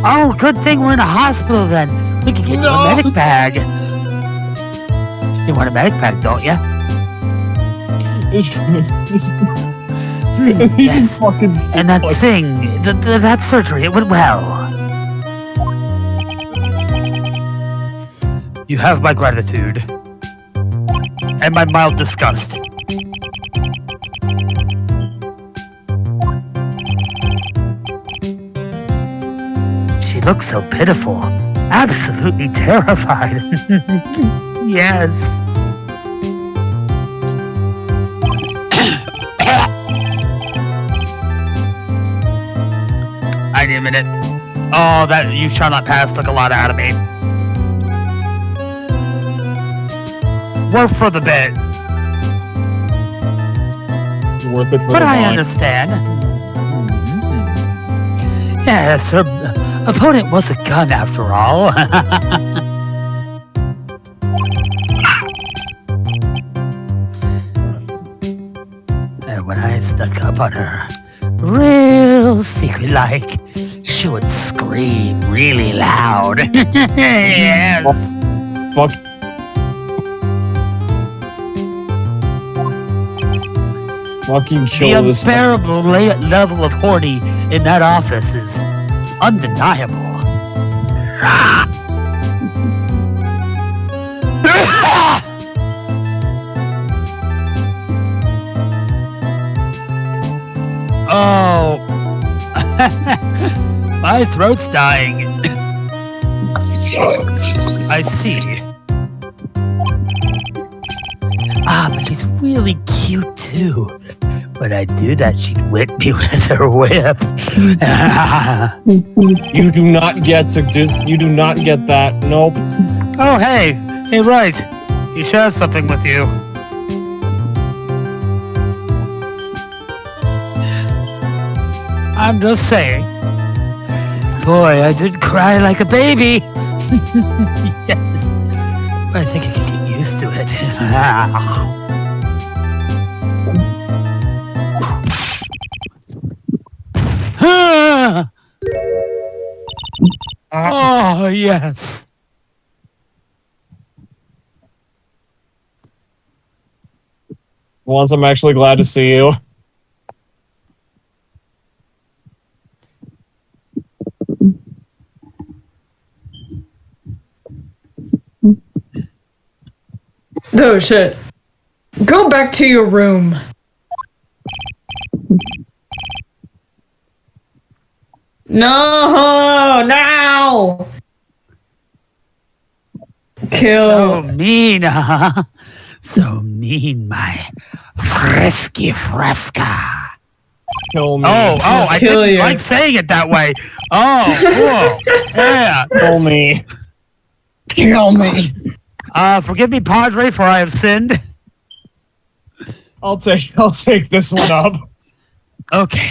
oh, good thing we're in a hospital then. We could get you a medic bag. You want a medic bag, don't you? He's Yes. fucking sick. And that thing, that surgery, it went well. You have my gratitude. And my mild disgust. She looks so pitiful. Absolutely terrified. Yes. I need a minute. Oh, that you shall not pass took a lot out of me. Worth for the bit. Worth it for But the I bond. understand. Yes, her opponent was a gun after all. And when I stuck up on her, real secret-like, she would scream really loud. Yes. Fuck. fucking The kill this. unbearable level of horny in that office is undeniable. Oh, my throat's dying. I see. But she's really cute too. When I do that, she'd whip me with her whip. You do not get to do. You do not get that. Nope. Oh, hey, Wright. He shares something with you. I'm just saying. Boy, I did cry like a baby. Yes. But I think I can get used to it. Oh, yes. Once I'm actually glad to see you. Oh shit. Go back to your room. No, now! Kill. So mean, huh? So mean, my frisky fresca. Kill me. I Kill didn't you. like saying it that way. Oh, yeah. Kill me. Kill me. Forgive me, Padre, for I have sinned. I'll take this one up. Okay,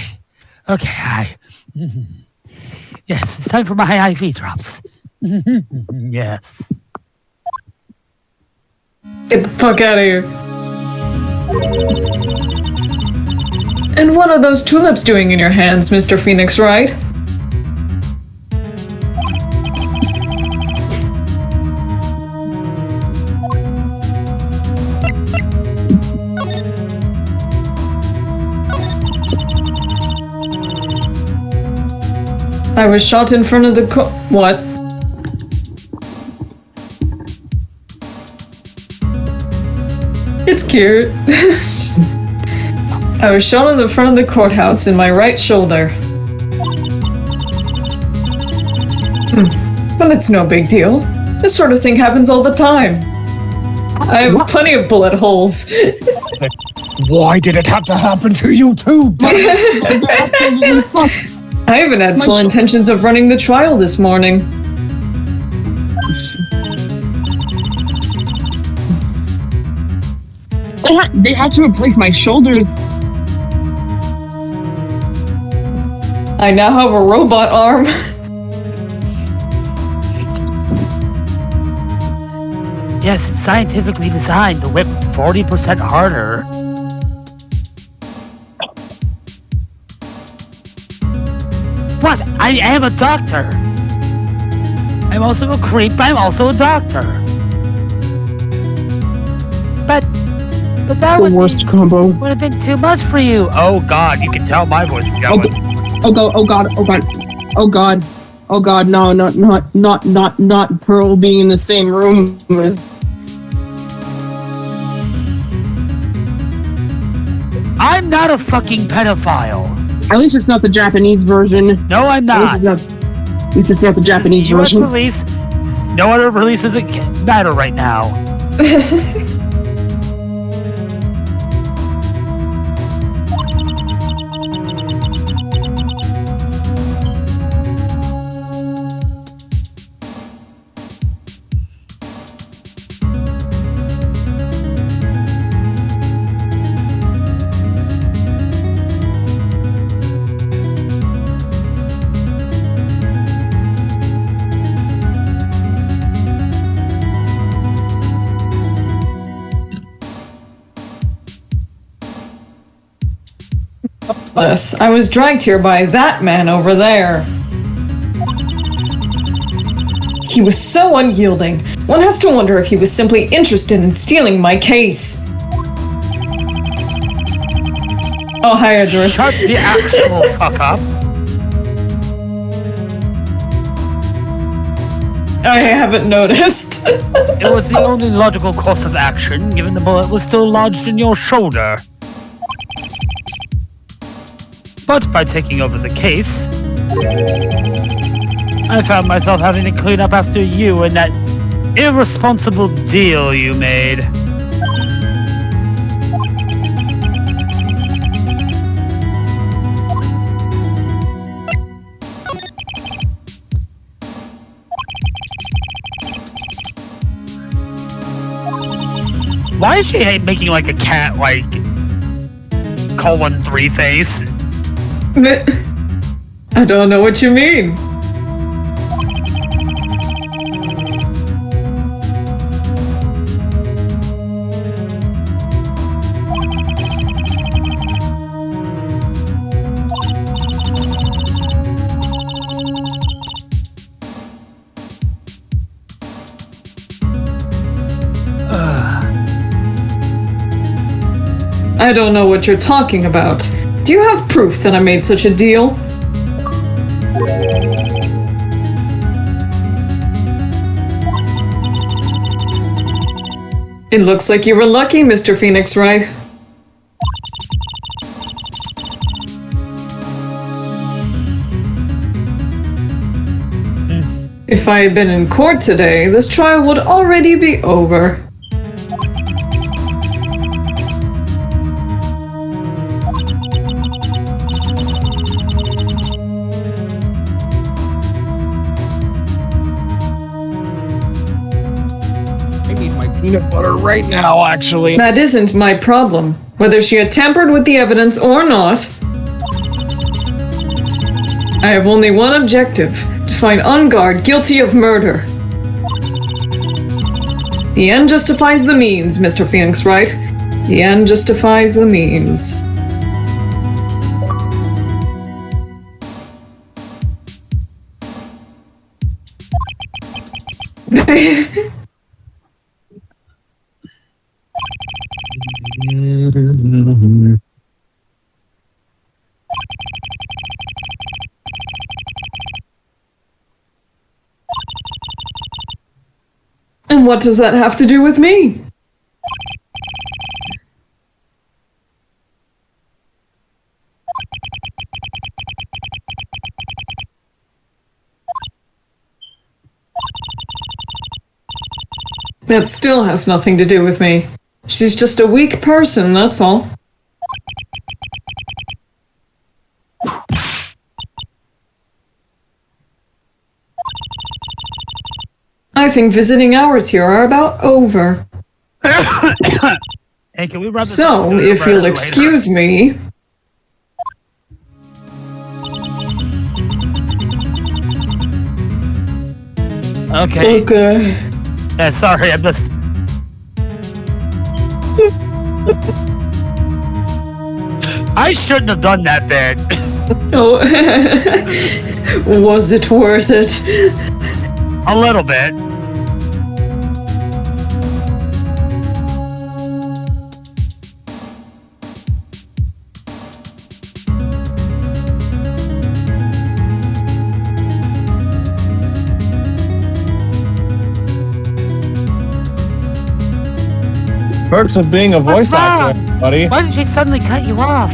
yes, it's time for my IV drops. Yes. Get the fuck out of here. And what are those tulips doing in your hands, Mr. Phoenix Wright? I was shot in front of the what? It's cute. I was shot in the front of the courthouse in my right shoulder. But it's no big deal. This sort of thing happens all the time. I have plenty of bullet holes. Why did it have to happen to you too? I even had full intentions of running the trial this morning. They had to replace my shoulders. I now have a robot arm. Yes, it's scientifically designed to whip 40% harder. What? I am a doctor. I'm also a creep, but I'm also a doctor. But that The worst combo. would have been too much for you. Oh God, you can tell my voice is going. Oh god, no, not Pearl being in the same room with. I'm not a fucking pedophile. At least it's not the Japanese version. No, I'm not. At least it's not the Japanese US version. release. No other releases matter right now. I was dragged here by that man over there. He was so unyielding. One has to wonder if he was simply interested in stealing my case. Oh, hi, Edward. Shut the actual fuck up. I haven't noticed. It was the only logical course of action, given the bullet was still lodged in your shoulder. But by taking over the case, I found myself having to clean up after you and that irresponsible deal you made. Why is she making like a cat, like, :3 face? I don't know what you mean. I don't know what you're talking about. Do you have proof that I made such a deal? It looks like you were lucky, Mr. Phoenix, Wright? If I had been in court today, this trial would already be over. Peanut butter right now, actually. That isn't my problem. Whether she had tampered with the evidence or not, I have only one objective: to find Ungard guilty of murder. The end justifies the means, Mr. Phoenix, Wright? The end justifies the means. And what does that have to do with me? That still has nothing to do with me. She's just a weak person, that's all. I think visiting hours here are about over. Hey, can we run this So, if you'll excuse me... Okay. Okay. Yeah, sorry, I missed. I shouldn't have done that bit. Oh, was it worth it? A little bit. Perks of being a voice What's wrong? actor, buddy. Why did she suddenly cut you off?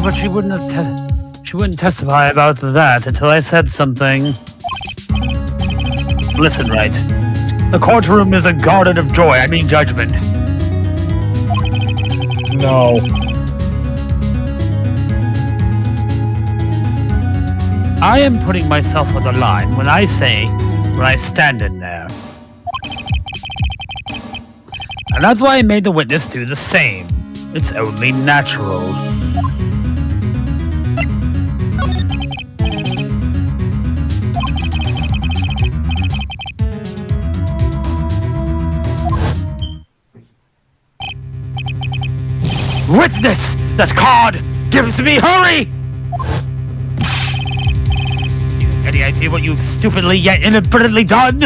But she wouldn't have she wouldn't testify about that until I said something. Listen, Wright. The courtroom is a garden of joy, I mean judgment. No. I am putting myself on the line when I stand in there. And that's why I made the witness do the same. It's only natural. Witness that card gives me hurry! Do you have any idea what you've stupidly yet inadvertently done?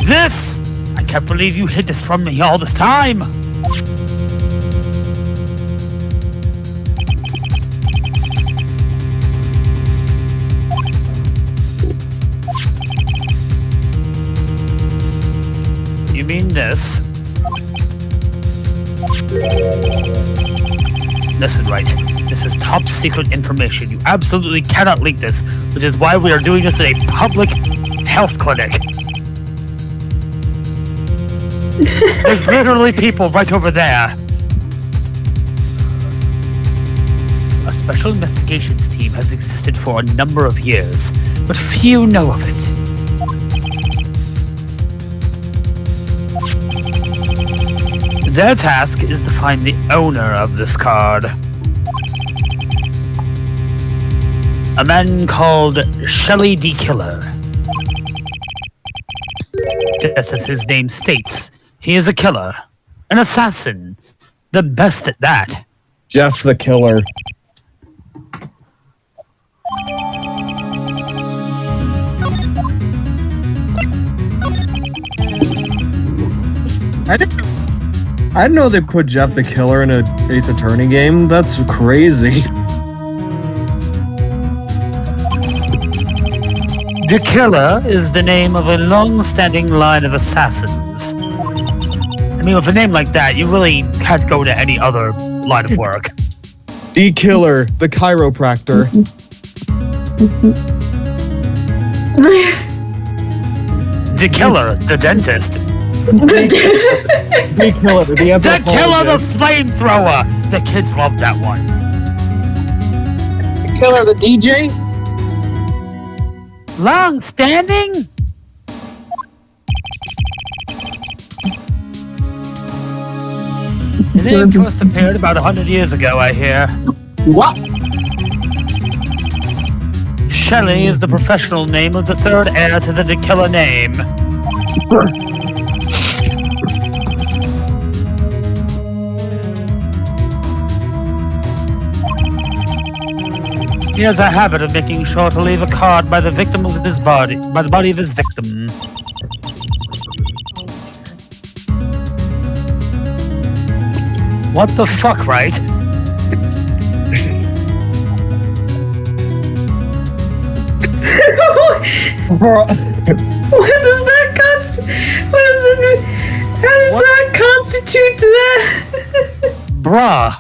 This! I can't believe you hid this from me all this time! You mean this? Listen, Wright. This is top secret information. You absolutely cannot leak this, which is why we are doing this in a public health clinic. There's literally people right over there. A special investigations team has existed for a number of years, but few know of it. Their task is to find the owner of this card. A man called Shelley D. Killer. Just as his name states, he is a killer, an assassin, the best at that. Jeff the Killer. I didn't know they put Jeff the Killer in a Ace Attorney game. That's crazy. The Killer is the name of a long-standing line of assassins. I mean, with a name like that, you really can't go to any other line of work. D Killer, the chiropractor. The Killer, the dentist. D Killer, the The anthropologist. Killer, the flamethrower. The kids loved that one. Killer the DJ? Long-standing? The name first appeared about 100 years ago, I hear. What? Shelley is the professional name of the third heir to the Killer name. He has a habit of making sure to leave a card by the victim of his body, by the body of his victim. What the fuck, right? Bro, What does that What is it? How does that constitute to that? Bruh.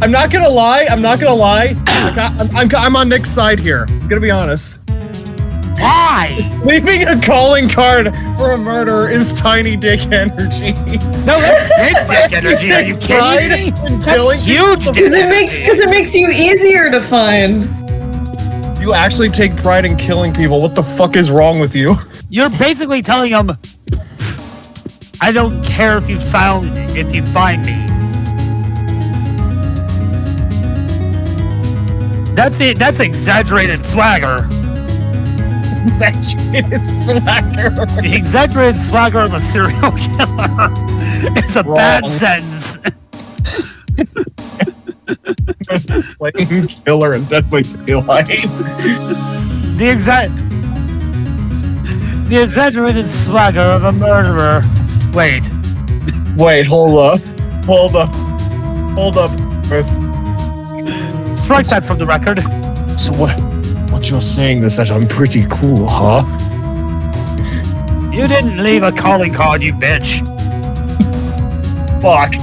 I'm not gonna lie. I'm on Nick's side here. I'm gonna be honest. Why? Leaving a calling card for a murderer is tiny dick energy. No, that's big dick energy. Are you kidding me? That's huge dick Because it makes you easier to find. You actually take pride in killing people. What the fuck is wrong with you? You're basically telling him, I don't care if you find me. That's it. That's exaggerated swagger. Exaggerated swagger. The exaggerated swagger of a serial killer is a bad sentence. Flame killer and deadly daylight. The exaggerated swagger of a murderer. Wait, hold up. Earth. strike that from the record. So what you're saying is that I'm pretty cool, huh? You didn't leave a calling card, you bitch. Fuck.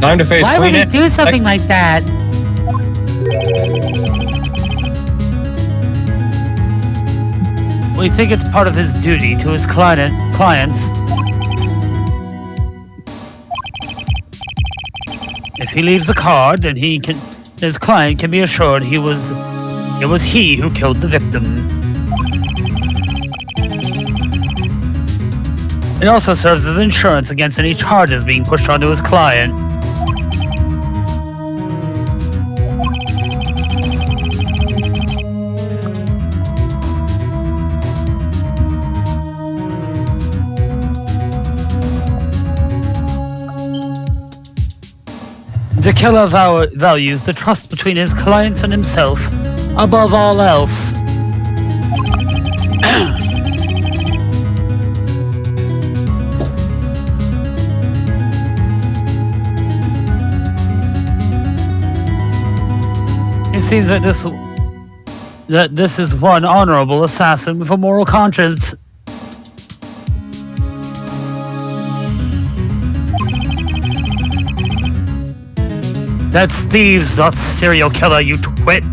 Time to face Why would clean he it. do something like that? We think it's part of his duty to his clients. If he leaves a card, then his client can be assured it was he who killed the victim. It also serves as insurance against any charges being pushed onto his client. The killer values the trust between his clients and himself above all else. It seems that this is one honorable assassin with a moral conscience. That's thieves, not serial killer, you twit.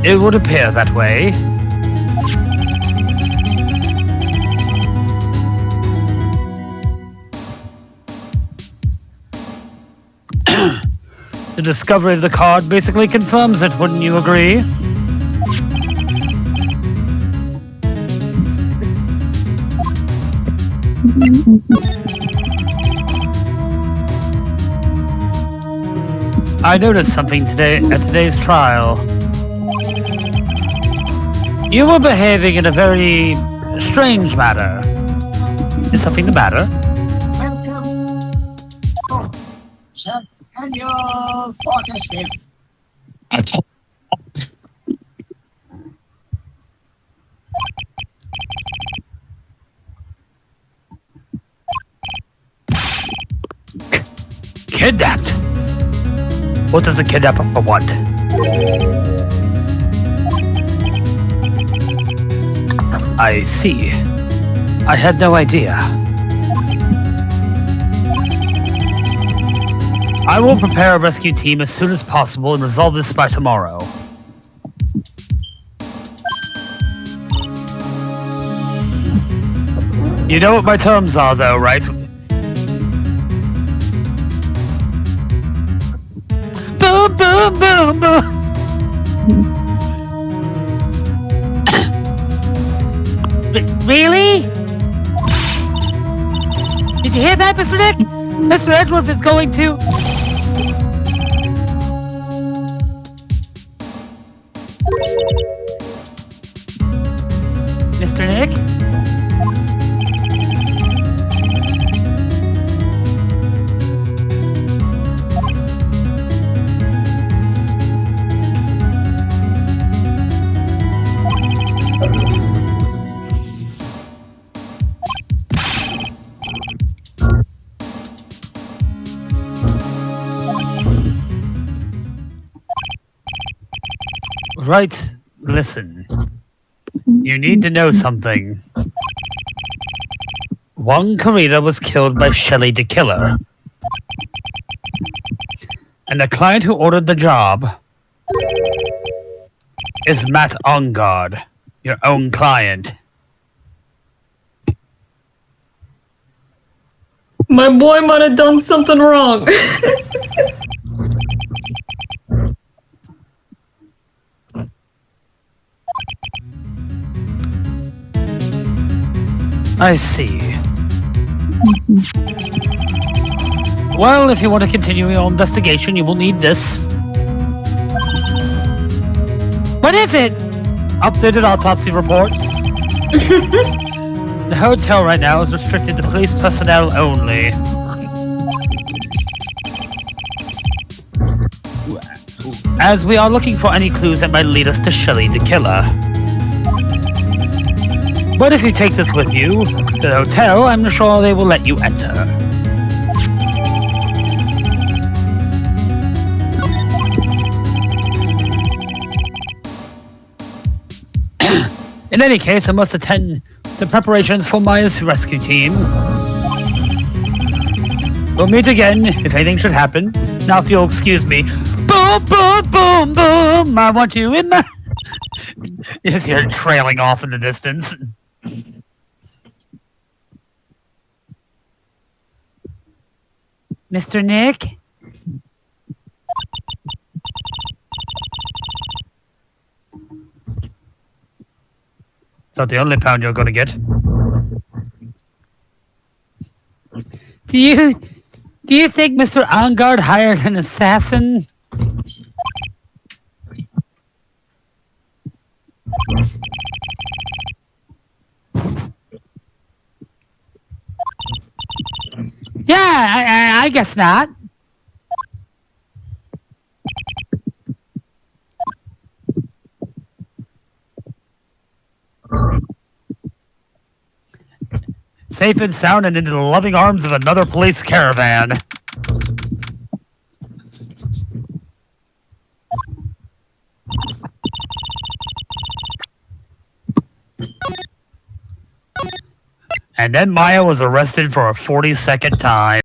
It would appear that way. The discovery of the card basically confirms it, wouldn't you agree? I noticed something today at today's trial. You were behaving in a very strange manner. Is something the matter? I told Kidnapped? What does a kidnapper want? I see. I had no idea. I will prepare a rescue team as soon as possible and resolve this by tomorrow. You know what my terms are, though, right? Boom, boom, boom, boom. Really? Did you hear that, Mr. Nick? Mr. Edgeworth is going to... Mr. Nick? Right, listen. You need to know something. Juan Carrera was killed by Shelley the Killer. And the client who ordered the job is Matt Ongard, your own client. My boy might have done something wrong. I see. Well, if you want to continue your investigation, you will need this. What is it? Updated autopsy report. The hotel right now is restricted to police personnel only. As we are looking for any clues that might lead us to Shelley the Killer. But if you take this with you to the hotel, I'm sure they will let you enter. In any case, I must attend to preparations for Maya's rescue team. We'll meet again if anything should happen. Now, if you'll excuse me. Boom, boom, boom, boom. I want you in my... You just hear it trailing off in the distance. Mr. Nick? It's not the only pound you're going to get. Do you think Mr. Angard hired an assassin? Yeah, I guess not. Safe and sound and into the loving arms of another police caravan. And then Maya was arrested for a 42nd time.